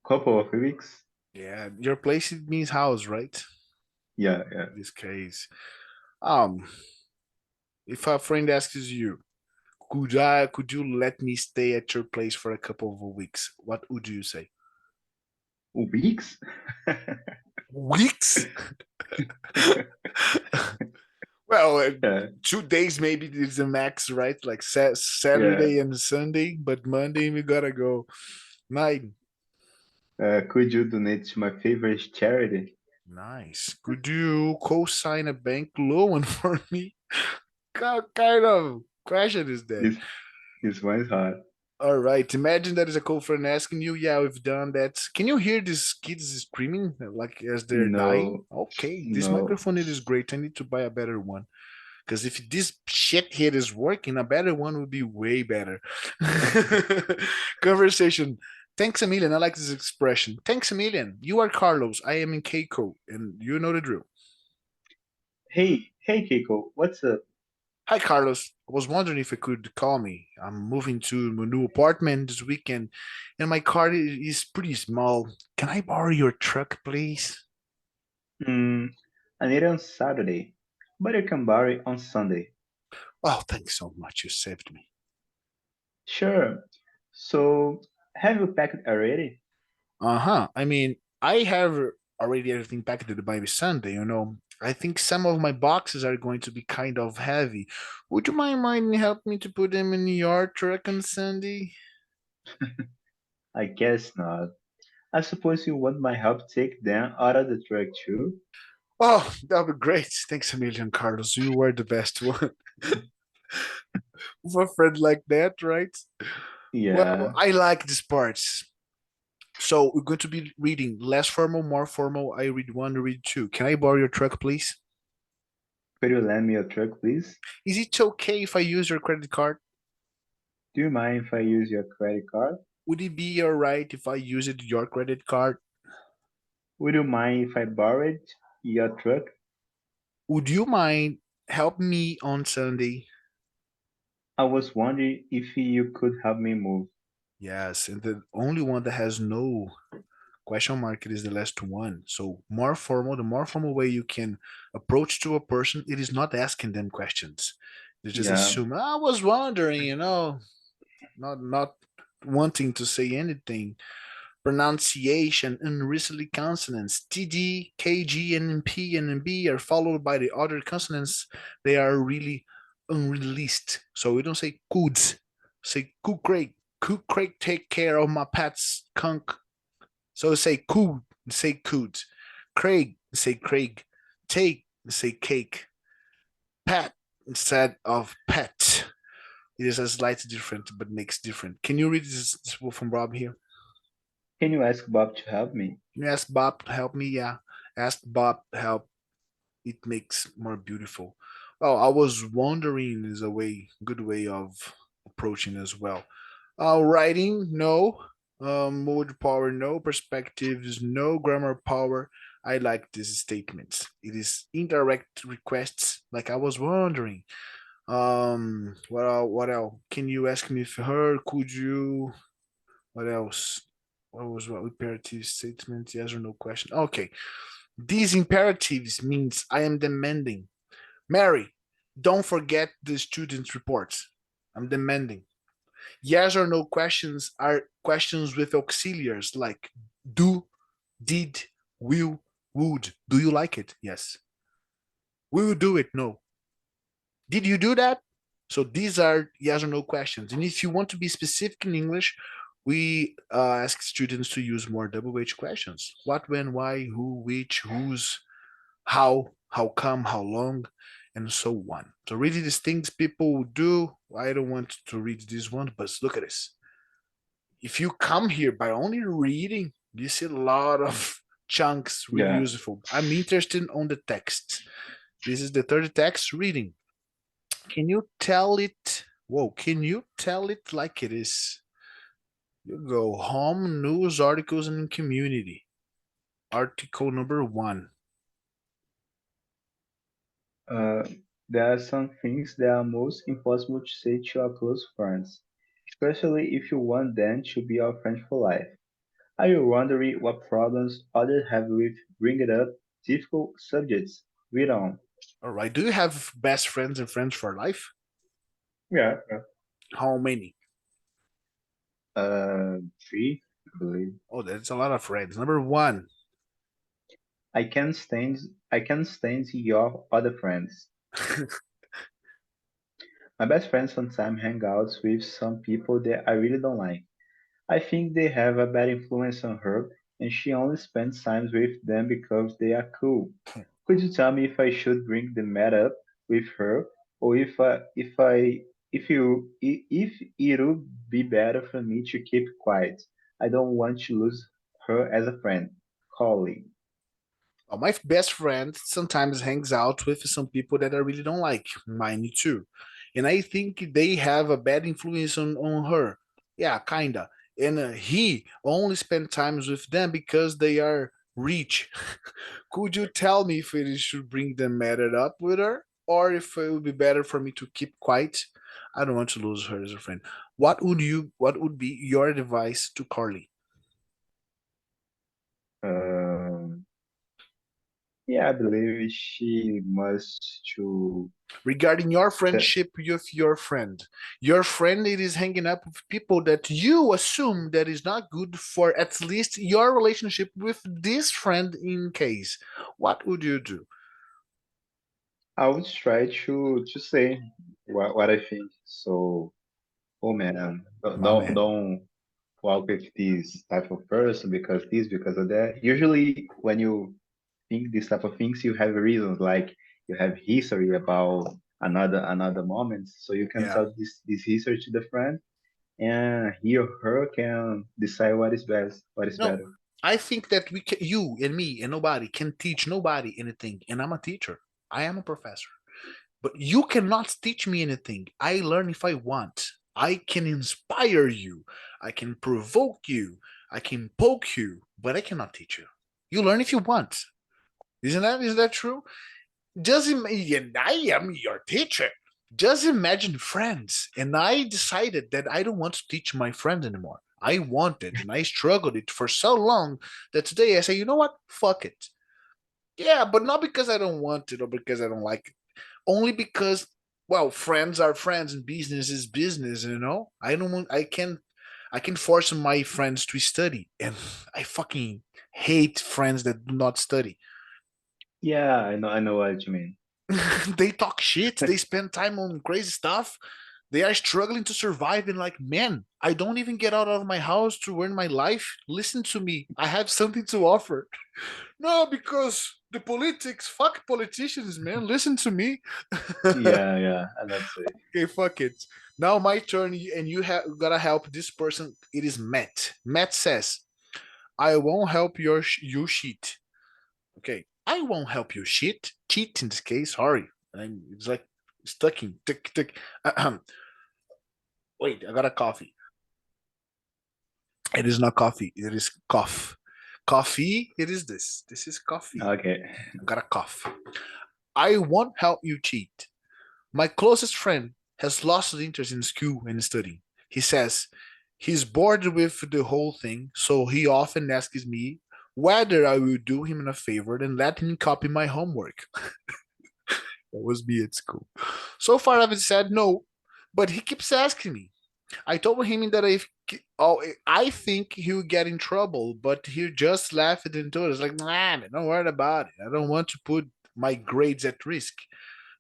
Speaker 2: couple of weeks?
Speaker 1: Yeah, your place it means house, right?
Speaker 2: Yeah, yeah.
Speaker 1: In this case. Um, if a friend asks you, could you let me stay at your place for a couple of weeks? What would you say?
Speaker 2: Weeks?
Speaker 1: Weeks? Well,
Speaker 2: Yeah,
Speaker 1: 2 days maybe is the max, right? Like
Speaker 2: yeah.
Speaker 1: Saturday and Sunday, but Monday we gotta go. Nine.
Speaker 2: Could you donate to my favorite charity?
Speaker 1: Nice. Could you co-sign a bank loan for me? What kind of question is that?
Speaker 2: This this one is hard.
Speaker 1: All right. Imagine that is a call friend asking you, yeah, we've done that. Can you hear these kids screaming like as they're dying?
Speaker 2: No,
Speaker 1: Okay, this
Speaker 2: no.
Speaker 1: microphone it is great. I need to buy a better one. Because if this shit here is working, a better one would be way better. Conversation. Thanks a million. I like this expression. Thanks a million. You are Carlos. I am in Keiko, and you know the drill.
Speaker 2: Hey, Keiko, what's up?
Speaker 1: Hi, Carlos. I was wondering if you could call me. I'm moving to a new apartment this weekend, and my car is pretty small. Can I borrow your truck, please?
Speaker 2: Hmm, I need it on Saturday, but you can borrow it on Sunday.
Speaker 1: Oh, thanks so much. You saved me.
Speaker 2: Sure. So, have you packed already?
Speaker 1: Uh-huh. I mean, I have already everything packed by Sunday. I think some of my boxes are going to be kind of heavy. Would you mind help me to put them in your truck on Sunday?
Speaker 2: I guess not. I suppose you want my help take them out of the truck too?
Speaker 1: Oh, that'll be great. Thanks a million, Carlos. You were the best one. With a friend like that, right? Well,
Speaker 2: Yeah.
Speaker 1: I like these parts. So we're going to be reading less formal, more formal. I read one, you read two. Can I borrow your truck, please?
Speaker 2: Could you lend me your truck, please?
Speaker 1: Is it okay if I use your credit card?
Speaker 2: Do you mind if I use your credit card?
Speaker 1: Would it be alright if I used your credit card?
Speaker 2: Would you mind if I borrowed your truck?
Speaker 1: Would you mind help me on Sunday?
Speaker 2: I was wondering if you could help me move.
Speaker 1: Yes, and the only one that has no question mark it is the last one. So more formal, the more formal way you can approach to a person, it is not asking them questions. They just
Speaker 2: Yeah,
Speaker 1: assume, I was wondering, not wanting to say anything. Pronunciation, unrecently consonants, TD, KG, and P and B are followed by the other consonants. They are really unreleased. So we don't say could, say could Craig take care of my pet's skunk? So say could. Craig, say Craig. Take, say cake. Pet instead of pet. It is a slightly different, but makes different. Can you read this from Rob here?
Speaker 2: can you ask Bob to help me?
Speaker 1: Can you ask Bob to help me? Yeah. Ask Bob to help. It makes more beautiful. Well, I was wondering is a good way of approaching as well. Writing, no. Mood power, no. Perspectives, no. Grammar power. I like these statements. It is indirect requests, like I was wondering. What else? Can you ask me for her? Could you? What else? What imperative statement? Yes or no question? Okay. These imperatives means I am demanding. Mary, don't forget the student reports. I'm demanding. Yes or no questions are questions with auxiliaries like do, did, will, would. Do you like it? Yes. Will you do it? No. Did you do that? So these are yes or no questions. And if you want to be specific in English, we ask students to use more double H questions. What, when, why, who, which, whose, how come, how long, and so on. So really these things people do. I don't want to read this one, but look at this. If you come here by only reading, you see a lot of chunks really
Speaker 2: Yeah.
Speaker 1: useful. I'm interested on the text. This is the third text reading. Can you tell it? Whoa, can you tell it like it is? You go home, news, articles, and community. Article number one.
Speaker 2: Uh, there are some things that are most impossible to say to our close friends, especially if you want them to be our friends for life. Are you wondering what problems others have with bringing up difficult subjects? Read on.
Speaker 1: All right. Do you have best friends and friends for life?
Speaker 2: Yeah. Yeah.
Speaker 1: How many?
Speaker 2: Three, I believe.
Speaker 1: Oh, that's a lot of friends. Number one.
Speaker 2: I can stand your other friends. My best friend sometimes hang out with some people that I really don't like. I think they have a bad influence on her, and she only spends time with them because they are cool. Could you tell me if I should bring the matter up with her, or if it would be better for me to keep quiet? I don't want to lose her as a friend. Colleague.
Speaker 1: Well, my best friend sometimes hangs out with some people that I really don't like, mine too. And I think they have a bad influence on her. Yeah, kinda. And he only spend times with them because they are rich. Could you tell me if it should bring the matter up with her, or if it would be better for me to keep quiet? I don't want to lose her as a friend. What would be your advice to Carly?
Speaker 2: Um, yeah, I believe she must to.
Speaker 1: Regarding your friendship with your friend it is hanging up with people that you assume that is not good for at least your relationship with this friend. In case, what would you do?
Speaker 2: I would try to say what I think. So, oh man,
Speaker 1: My man.
Speaker 2: don't walk with this type of person because this because of that. Usually, when you think this type of things, you have reasons like you have history about another moment, so you can
Speaker 1: Yeah.
Speaker 2: tell this history to the friend, and he or her can decide what is best, what is
Speaker 1: No,
Speaker 2: better.
Speaker 1: I think that we can, you and me and nobody can teach nobody anything, and I'm a teacher. I am a professor. But you cannot teach me anything. I learn if I want. I can inspire you. I can provoke you. I can poke you, but I cannot teach you. You learn if you want. Isn't that true? Just imagine I am your teacher. Just imagine friends, and I decided that I don't want to teach my friend anymore. I wanted, and I struggled it for so long that today I say, you know what? Fuck it. Yeah, but not because I don't want it or because I don't like it. Only because, well, friends are friends and business is business. I don't want. I can force my friends to study, and I fucking hate friends that do not study.
Speaker 2: Yeah, I know what you mean.
Speaker 1: They talk shit. They spend time on crazy stuff. They are struggling to survive and like, man, I don't even get out of my house to earn my life. Listen to me. I have something to offer. No, because the politics, fuck politicians, man. Listen to me.
Speaker 2: Yeah, yeah, and that's it.
Speaker 1: Okay, fuck it. Now my turn, and you have gotta help this person. It is Matt. Matt says, "I won't help you shit." Okay, I won't help you shit. Cheat in this case. Sorry, it's like stuck in tick tick. Wait, I got a coffee. It is not coffee. It is cough. Coffee. It is this. This is coffee.
Speaker 2: Okay.
Speaker 1: I got a cough. I won't help you cheat. My closest friend has lost interest in school and studying. He says he's bored with the whole thing, so he often asks me whether I will do him a favor and let him copy my homework. That was me at school. So far, I've said no, but he keeps asking me. I told him that I think he would get in trouble, but he just laughed and told us like, "Nah, man, don't worry about it. I don't want to put my grades at risk."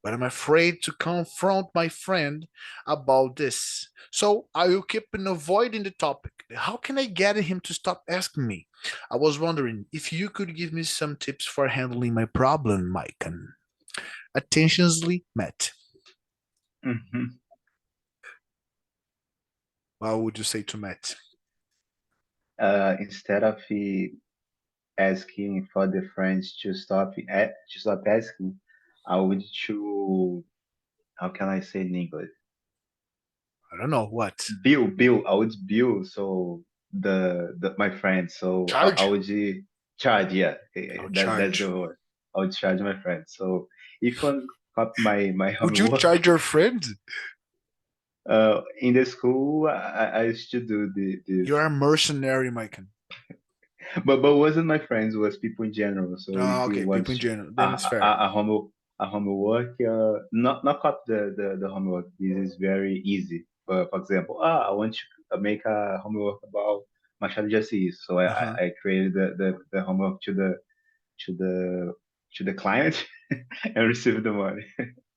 Speaker 1: But I'm afraid to confront my friend about this. So I will keep on avoiding the topic. How can I get him to stop asking me? I was wondering if you could give me some tips for handling my problem, Maycon. Attentionally met.
Speaker 2: Mhm.
Speaker 1: What would you say to Matt?
Speaker 2: Instead of asking for the friends to stop asking, I would to how can I say in English?
Speaker 1: I don't know what.
Speaker 2: Bill. I would bill so the my friends. So I
Speaker 1: Charge?
Speaker 2: would charge. Yeah,
Speaker 1: I'll
Speaker 2: that's the
Speaker 1: charge.
Speaker 2: word. I would charge my friends. So if one copy my
Speaker 1: Would you
Speaker 2: homework,
Speaker 1: charge your friend?
Speaker 2: in the school I used to do this,
Speaker 1: You're a mercenary, Maycon.
Speaker 2: but wasn't my friends, was people in general. So
Speaker 1: Oh,
Speaker 2: if you
Speaker 1: okay,
Speaker 2: want
Speaker 1: people in
Speaker 2: to
Speaker 1: general. Then it's fair.
Speaker 2: a homework, not copy the homework. This is very easy. For example, I want to make a homework about Machado de Assis. So
Speaker 1: Uh huh.
Speaker 2: I created the homework to the to the client and received the money.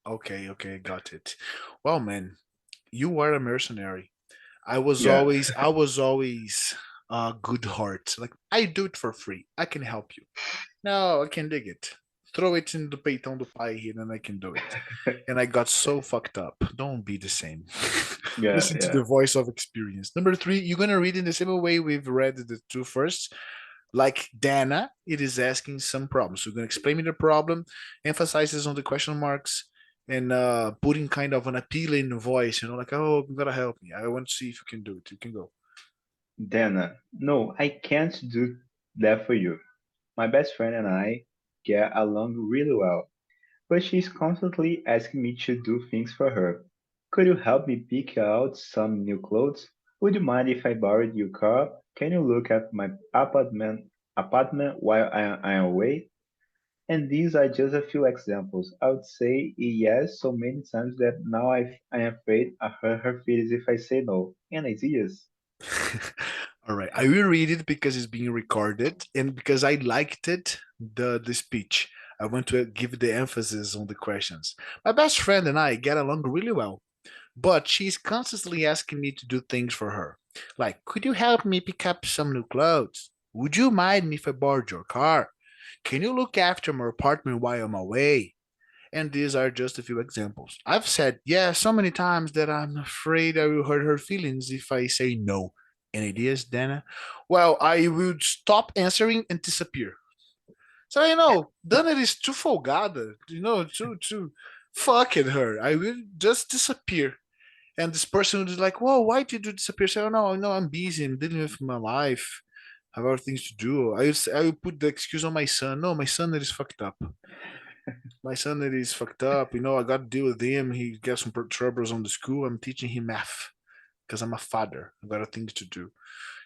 Speaker 1: Okay, got it. Well, man, you are a mercenary.
Speaker 2: Yeah,
Speaker 1: I was always good heart. Like I do it for free. I can help you. No, I can dig it. Throw it in the peitão do pai here and I can do it. And I got so fucked up. Don't be the same.
Speaker 2: yeah,
Speaker 1: Listen to
Speaker 2: yeah.
Speaker 1: the voice of experience. Number three, you're gonna read in the same way we've read the two first. Like Dana, it is asking some problems. So you're gonna explain me the problem, emphasizes on the question marks, and putting kind of an appealing voice, like, oh, you gotta help me. I want to see if you can do it. You can go.
Speaker 2: Dana, no, I can't do that for you. My best friend and I get along really well, but she's constantly asking me to do things for her. Could you help me pick out some new clothes? Would you mind if I borrowed your car? Can you look at my apartment while I am away? And these are just a few examples. I would say yes so many times that now I am afraid I hurt her feelings if I say no. And ideas.
Speaker 1: All right, I will read it because it's being recorded and because I liked it, the speech. I want to give the emphasis on the questions. My best friend and I get along really well, but she's constantly asking me to do things for her. Like, could you help me pick up some new clothes? Would you mind if I borrowed your car? Can you look after my apartment while I'm away? And these are just a few examples. I've said yes so many times that I'm afraid I will hurt her feelings if I say no. Any ideas, Dana? Well, I would stop answering and disappear. So, Dana is too folgada, too fucking her. I will just disappear. And this person is like, whoa, why did you disappear? So, oh, no, I'm busy. I'm dealing with my life. I have other things to do. I will put the excuse on my son. No, my son is fucked up. My son that is fucked up. I got to deal with him. He got some troubles on the school. I'm teaching him math because I'm a father. I got things to do,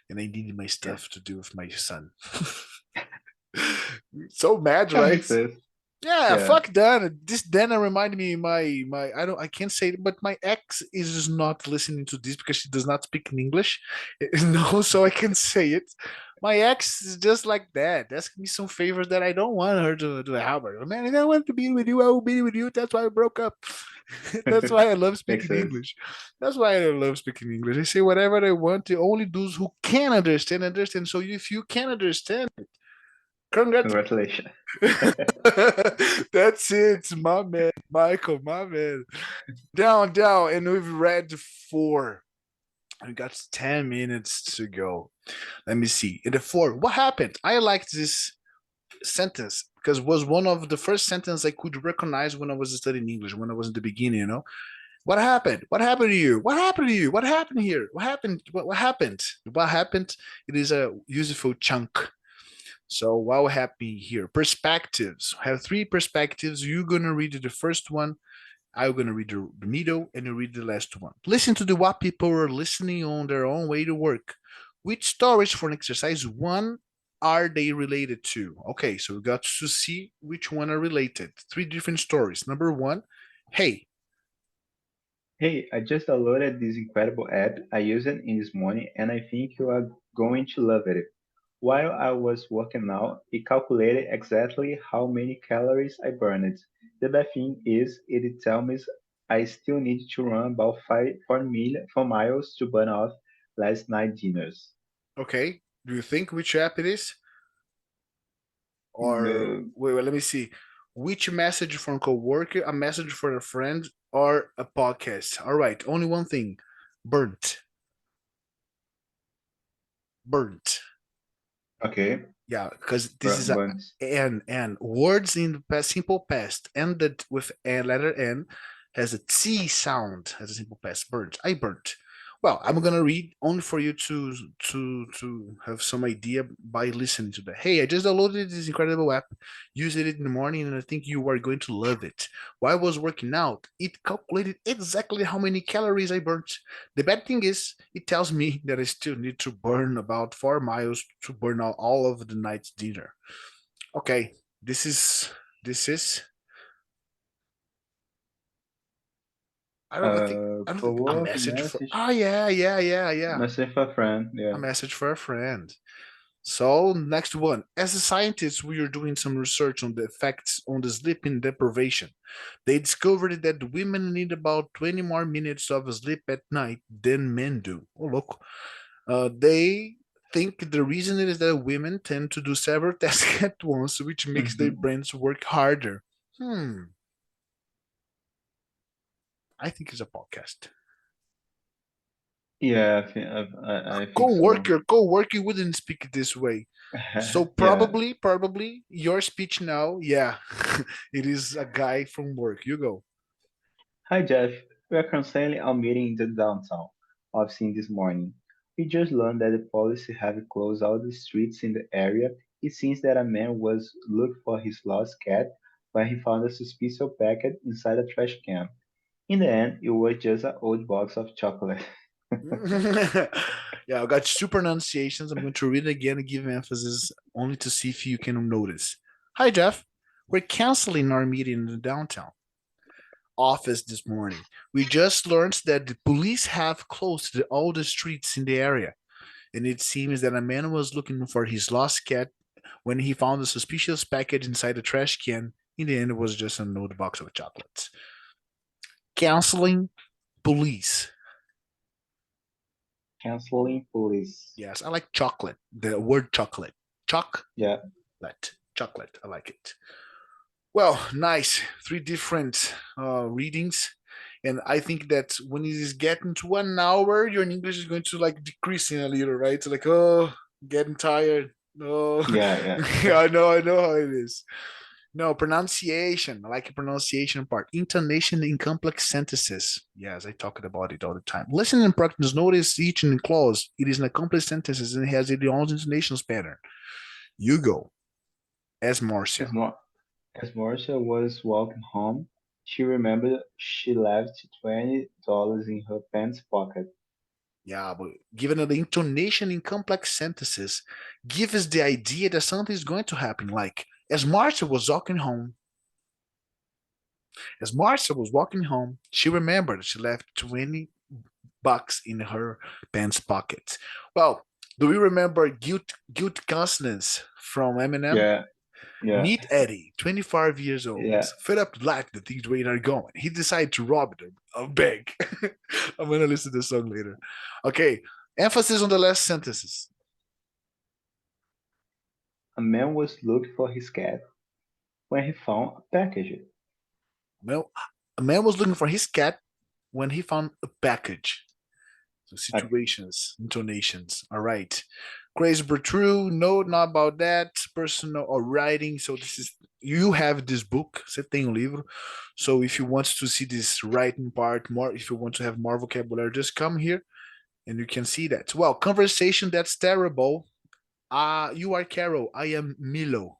Speaker 1: and I need my
Speaker 2: Yeah,
Speaker 1: stuff to do with my son. So mad,
Speaker 2: that
Speaker 1: right?
Speaker 2: makes sense.
Speaker 1: Yeah,
Speaker 2: Yeah.
Speaker 1: fuck that. This Dana remind me I can't say it, but my ex is not listening to this because she does not speak in English. No, so I can say it. My ex is just like that, asking me some favors that I don't want her to have. Her. Man, I don't want to be with you. I will be with you. That's why I broke up. That's why I love
Speaker 2: Makes
Speaker 1: speaking
Speaker 2: sense.
Speaker 1: English. That's why I love speaking English. I say whatever I want. Only those who can understand. So if you can understand, congrats.
Speaker 2: Congratulations.
Speaker 1: That's it, my man, Michael, my man. Down, and we've read four. We got 10 minutes to go. Let me see. In the four, what happened? I liked this sentence because it was one of the first sentence I could recognize when I was studying English, when I was in the beginning. What happened? What happened to you? What happened to you? What happened here? What happened? What happened? What happened? It is a useful chunk. So while we have me here, perspectives. I have three perspectives. You're gonna read the first one. I'm gonna read the middle, and you read the last one. Listen to the what people are listening on their own way to work. Which stories for an exercise one are they related to? Okay, so we got to see which one are related. Three different stories. Number one, hey,
Speaker 2: Hey, I just downloaded this incredible app. I used it in this morning and I think you are going to love it. While I was working out, it calculated exactly how many calories I burned. The bad thing is, it tells me I still need to run about 4 miles to burn off last night dinners.
Speaker 1: okay. Do you think which app it is? Or
Speaker 2: No,
Speaker 1: wait, let me see. Which message from a coworker, a message for a friend, or a podcast? All right, only one thing. Burnt. Burnt.
Speaker 2: okay,
Speaker 1: Yeah, because this is a
Speaker 2: burns.
Speaker 1: and words in the past, simple past ended with a letter N has a T sound as a simple past. Burnt. I burnt. Well, I'm gonna read only for you to have some idea by listening to that. Hey, I just downloaded this incredible app, used it in the morning, and I think you are going to love it. While I was working out, it calculated exactly how many calories I burnt. The bad thing is, it tells me that I still need to burn about 4 miles to burn out all of the night's dinner. Okay, this is. I don't
Speaker 2: For
Speaker 1: think a
Speaker 2: work
Speaker 1: message for.
Speaker 2: message,
Speaker 1: Oh yeah.
Speaker 2: message for a friend.
Speaker 1: A
Speaker 2: Yeah.
Speaker 1: message for a friend. So next one, as a scientist, we are doing some research on the effects on the sleeping deprivation. They discovered that the women need about 20 more minutes of sleep at night than men do. Oh, look. They think the reason is that women tend to do several tasks at once, which makes their
Speaker 2: Mhm.
Speaker 1: brains work harder. I think it's a podcast.
Speaker 2: Yeah, I think so.
Speaker 1: Co-worker wouldn't speak this way. So
Speaker 2: Yeah.
Speaker 1: probably your speech now, yeah, it is a guy from work. You go.
Speaker 2: Hi Jeff, we are canceling our meeting in the downtown office this morning. We just learned that the police have closed all the streets in the area. It seems that a man was looking for his lost cat when he found a suspicious packet inside a trash can. In the end, it was just an old box of chocolate.
Speaker 1: Yeah, I got super pronunciations. I'm going to read it again and give emphasis only to see if you can notice. Hi, Jeff. We're canceling our meeting in the downtown office this morning. We just learned that the police have closed all the streets in the area, and it seems that a man was looking for his lost cat when he found a suspicious package inside a trash can. In the end, it was just an old box of chocolates. Canceling police.
Speaker 2: Canceling police.
Speaker 1: Yes, I like chocolate. The word chocolate. Chocolate.
Speaker 2: Yeah,
Speaker 1: Chocolate. I like it. Well, nice. Three different readings. And I think that when it is getting to 1 hour, your English is going to like decreasing a little, right? It's like, oh, getting tired. No,
Speaker 2: yeah,
Speaker 1: I know how it is. No, pronunciation. I like the pronunciation part. Intonation in complex sentences. Yes, I talk about it all the time. Listen and practice. Notice each in clause. It is in a complex sentences and it has its own intonation pattern. You go. As
Speaker 2: yeah.
Speaker 1: Marcia.
Speaker 2: As Marcia was walking home, she remembered she left $20 in her pants pocket.
Speaker 1: Yeah, but given the intonation in complex sentences, give us the idea that something is going to happen. Like, as Marcia was walking home, she remembered she left 20 bucks in her pants pocket. Well, do we remember Guilt Consonants from Eminem?
Speaker 2: Yeah, yeah,
Speaker 1: Meet Eddie, 25 years old,
Speaker 2: yeah.
Speaker 1: fed up to life the things where are going. He decided to rob a bank. I'm gonna listen to the song later. Okay, emphasis on the last sentences.
Speaker 2: A man was looking for his cat when he found a package.
Speaker 1: Well, a man was looking for his cat when he found a package. So
Speaker 2: A,
Speaker 1: situations, intonations. All right. Crazy but true. No, not about that. Personal or writing. So this is you have this book. Você tem um livro. So if you want to see this writing part more, if you want to have more vocabulary, just come here and you can see that. Well, conversation that's terrible. You are Carol. I am Milo.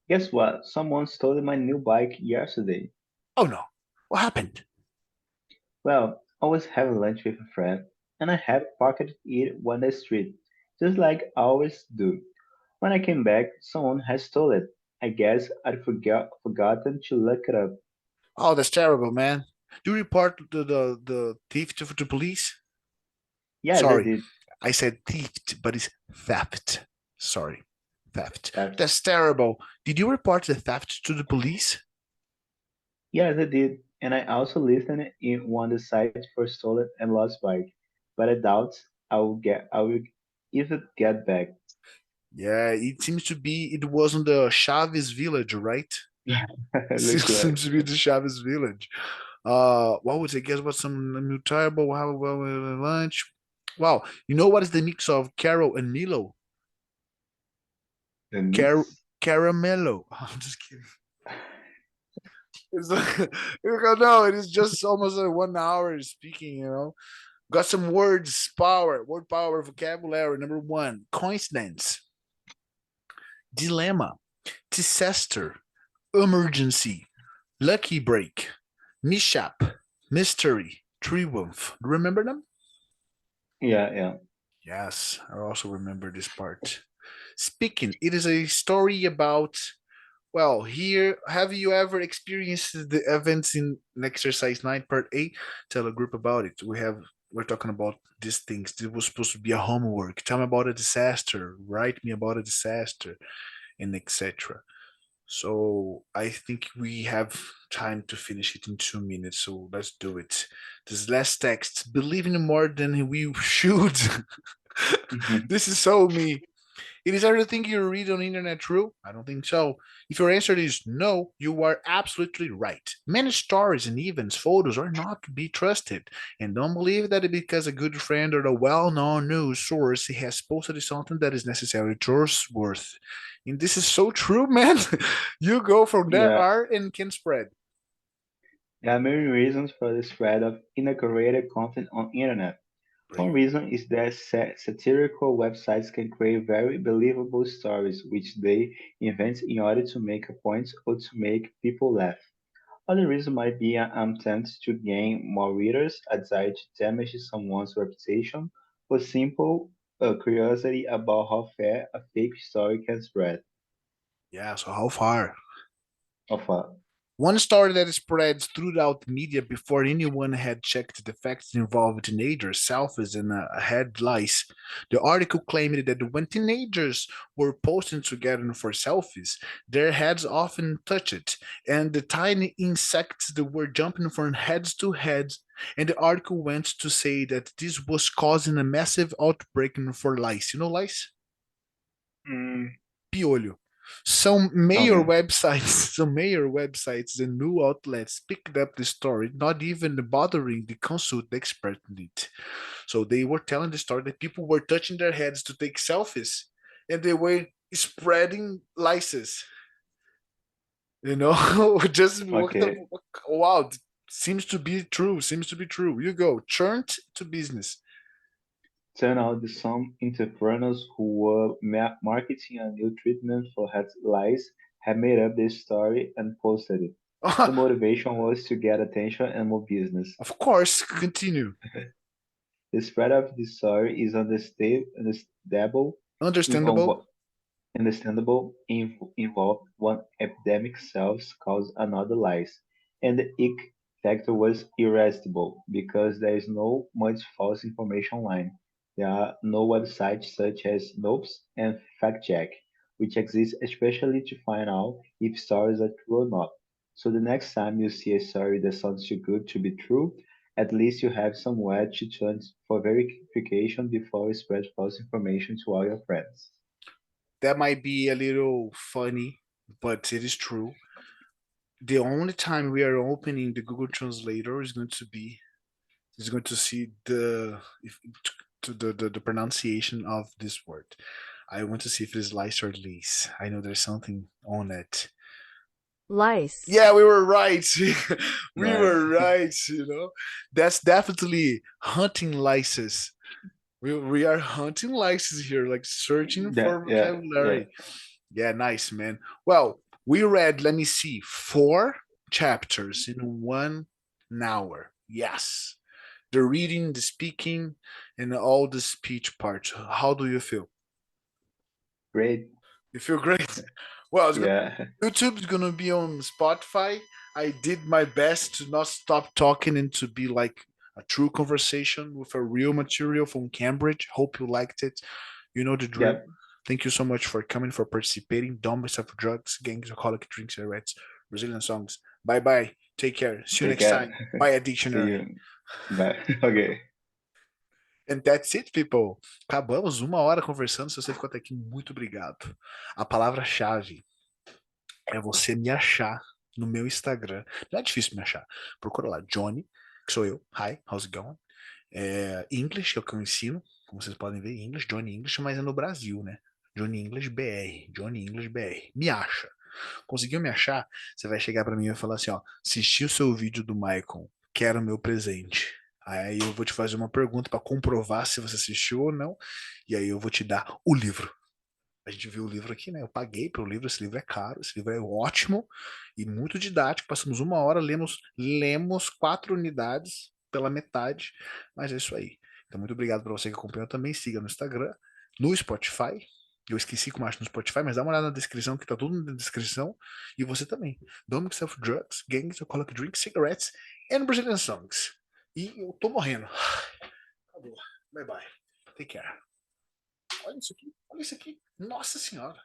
Speaker 2: guess what? Someone stole my new bike yesterday.
Speaker 1: Oh no. What happened?
Speaker 2: Well, I was having lunch with a friend, and I had pocketed it on the street, just like I always do. When I came back, someone had stolen it. I guess I'd forgotten to look it up.
Speaker 1: Oh, that's terrible, man. Do you report the thief to the police?
Speaker 2: Yes, I
Speaker 1: Sorry,
Speaker 2: did.
Speaker 1: I said theft, but it's theft. Sorry, theft.
Speaker 2: Theft.
Speaker 1: That's terrible. Did you report the theft to the police?
Speaker 2: Yes, I did. And I also listened in on the site for stolen and lost bike. But I doubt I will even get back.
Speaker 1: Yeah, it seems to be. It wasn't the Chaves village, right? It
Speaker 2: Looks like.
Speaker 1: seems to be the Chaves village. What would I guess? What's some new terrible? How well lunch? Wow, you know what is the mix of Carol and Milo?
Speaker 2: The
Speaker 1: Car
Speaker 2: mix?
Speaker 1: Caramello. I'm just kidding. It's like, no, it is just almost like 1 hour speaking, Got some words, word power, vocabulary. Number one, coincidence, dilemma, disaster, emergency, lucky break, mishap, mystery, triumph. Remember them?
Speaker 2: Yeah, yeah.
Speaker 1: Yes, I also remember this part. Speaking, it is a story about. Well, here, have you ever experienced the events in exercise 9 part A? Tell a group about it. We have we're talking about these things. This was supposed to be a homework. Tell me about a disaster. Write me about a disaster, and etc. So I think we have time to finish it in 2 minutes. So let's do it. This last text: believing more than we should.
Speaker 2: Mhm.
Speaker 1: This is so me. It is everything you read on the internet true? I don't think so. If your answer is no, you are absolutely right. Many stories and events, photos are not to be trusted. And don't believe that because a good friend or a well-known news source has posted something that is necessarily trustworthy. And this is so true, man. You go from there
Speaker 2: Yeah,
Speaker 1: are and can spread.
Speaker 2: there are many reasons for the spread of inaccurate content on internet.
Speaker 1: Great.
Speaker 2: One reason is that satirical websites can create very believable stories which they invent in order to make a point or to make people laugh. Other reason might be an attempt to gain more readers, a desire to damage someone's reputation, or simple curiosity about how far a fake story can spread.
Speaker 1: Yeah, so how far?
Speaker 2: Of a,
Speaker 1: One story that spreads throughout media before anyone had checked the facts involved teenagers, selfies, and head lice. The article claimed that when teenagers were posting together for selfies, their heads often touched, and the tiny insects that were jumping from heads to heads. And the article went to say that this was causing a massive outbreak for lice. You know lice?
Speaker 2: mm,
Speaker 1: Piolho. Some major
Speaker 2: okay,
Speaker 1: websites, some major websites and new outlets picked up the story, not even bothering to consult the expert in it. So they were telling the story that people were touching their heads to take selfies, and they were spreading lices. You know, just what the
Speaker 2: okay.
Speaker 1: wow. Seems to be true. Seems to be true. You go. Churned to business.
Speaker 2: Turn out that some entrepreneurs who were marketing a new treatment for head lice had made up this story and posted it. The motivation was to get attention and more business.
Speaker 1: Of course, continue.
Speaker 2: The spread of this story is understandable,
Speaker 1: Understandable.
Speaker 2: invo- involved one epidemic selves caused another lies, and the ick factor was irresistible because there is no much false information online. There are no websites such as Snopes and FactCheck, which exist especially to find out if stories are true or not. So the next time you see a story that sounds too good to be true, at least you have somewhere to turn for verification before you spread false information to all your friends.
Speaker 1: That might be a little funny, but it is true. The only time we are opening the Google Translator is going to see the pronunciation of this word. I want to see if it is lice or lease. I know there's something on it.
Speaker 3: Lice.
Speaker 1: Yeah, we were right. We were
Speaker 2: Nice.
Speaker 1: right. That's definitely hunting lices. We are hunting lices here, like searching
Speaker 2: Yeah,
Speaker 1: for
Speaker 2: yeah, yeah.
Speaker 1: vocabulary. Yeah, nice, man. Well, we read, let me see, 4 chapters in 1 hour. Yes. The reading, the speaking, and all the speech parts. How do you feel?
Speaker 2: Great.
Speaker 1: You feel great? Well,
Speaker 2: Yeah.
Speaker 1: YouTube's gonna be on Spotify. I did my best to not stop talking and to be like a true conversation with a real material from Cambridge. Hope you liked it. You know the drill.
Speaker 2: Yep.
Speaker 1: Thank you so much for coming, for participating. Don't mess up drugs, gangs, alcoholic drinks, cigarettes, Brazilian songs. Bye bye. Take care. See you
Speaker 2: Take
Speaker 1: next
Speaker 2: care.
Speaker 1: time. Buy a
Speaker 2: See
Speaker 1: dictionary.
Speaker 2: you. Bye. Okay.
Speaker 1: And that's it, people. Acabamos 1 hora conversando. Se você ficou até aqui, muito obrigado. A palavra-chave é você me achar no meu Instagram. Não é difícil me achar. Procura lá, Johnny, que sou eu. Hi, how's it going? English, que é o que eu ensino. Como vocês podem ver, English, Johnny English, mas é no Brasil, né? Johnny English BR, Johnny English BR. Me acha. Conseguiu me achar? Você vai chegar pra mim e vai falar assim, ó, assisti o seu vídeo do Maycon, quero meu presente. Aí eu vou te fazer uma pergunta pra comprovar se você assistiu ou não, e aí eu vou te dar o livro. A gente viu o livro aqui, né? Eu paguei pelo livro, esse livro é caro, esse livro é ótimo e muito didático. Passamos 1 hora, lemos 4 unidades pela metade, mas é isso aí. Então, muito obrigado para você que acompanhou também. Siga no Instagram, no Spotify. Eu esqueci como acho no Spotify, mas dá uma olhada na descrição, que tá tudo na descrição. E você também. Don't mix up drugs, gangs, alcoholic drinks, cigarettes and Brazilian songs. E eu tô morrendo. Acabou. Bye bye. Take care. Olha isso aqui. Olha isso aqui. Nossa senhora.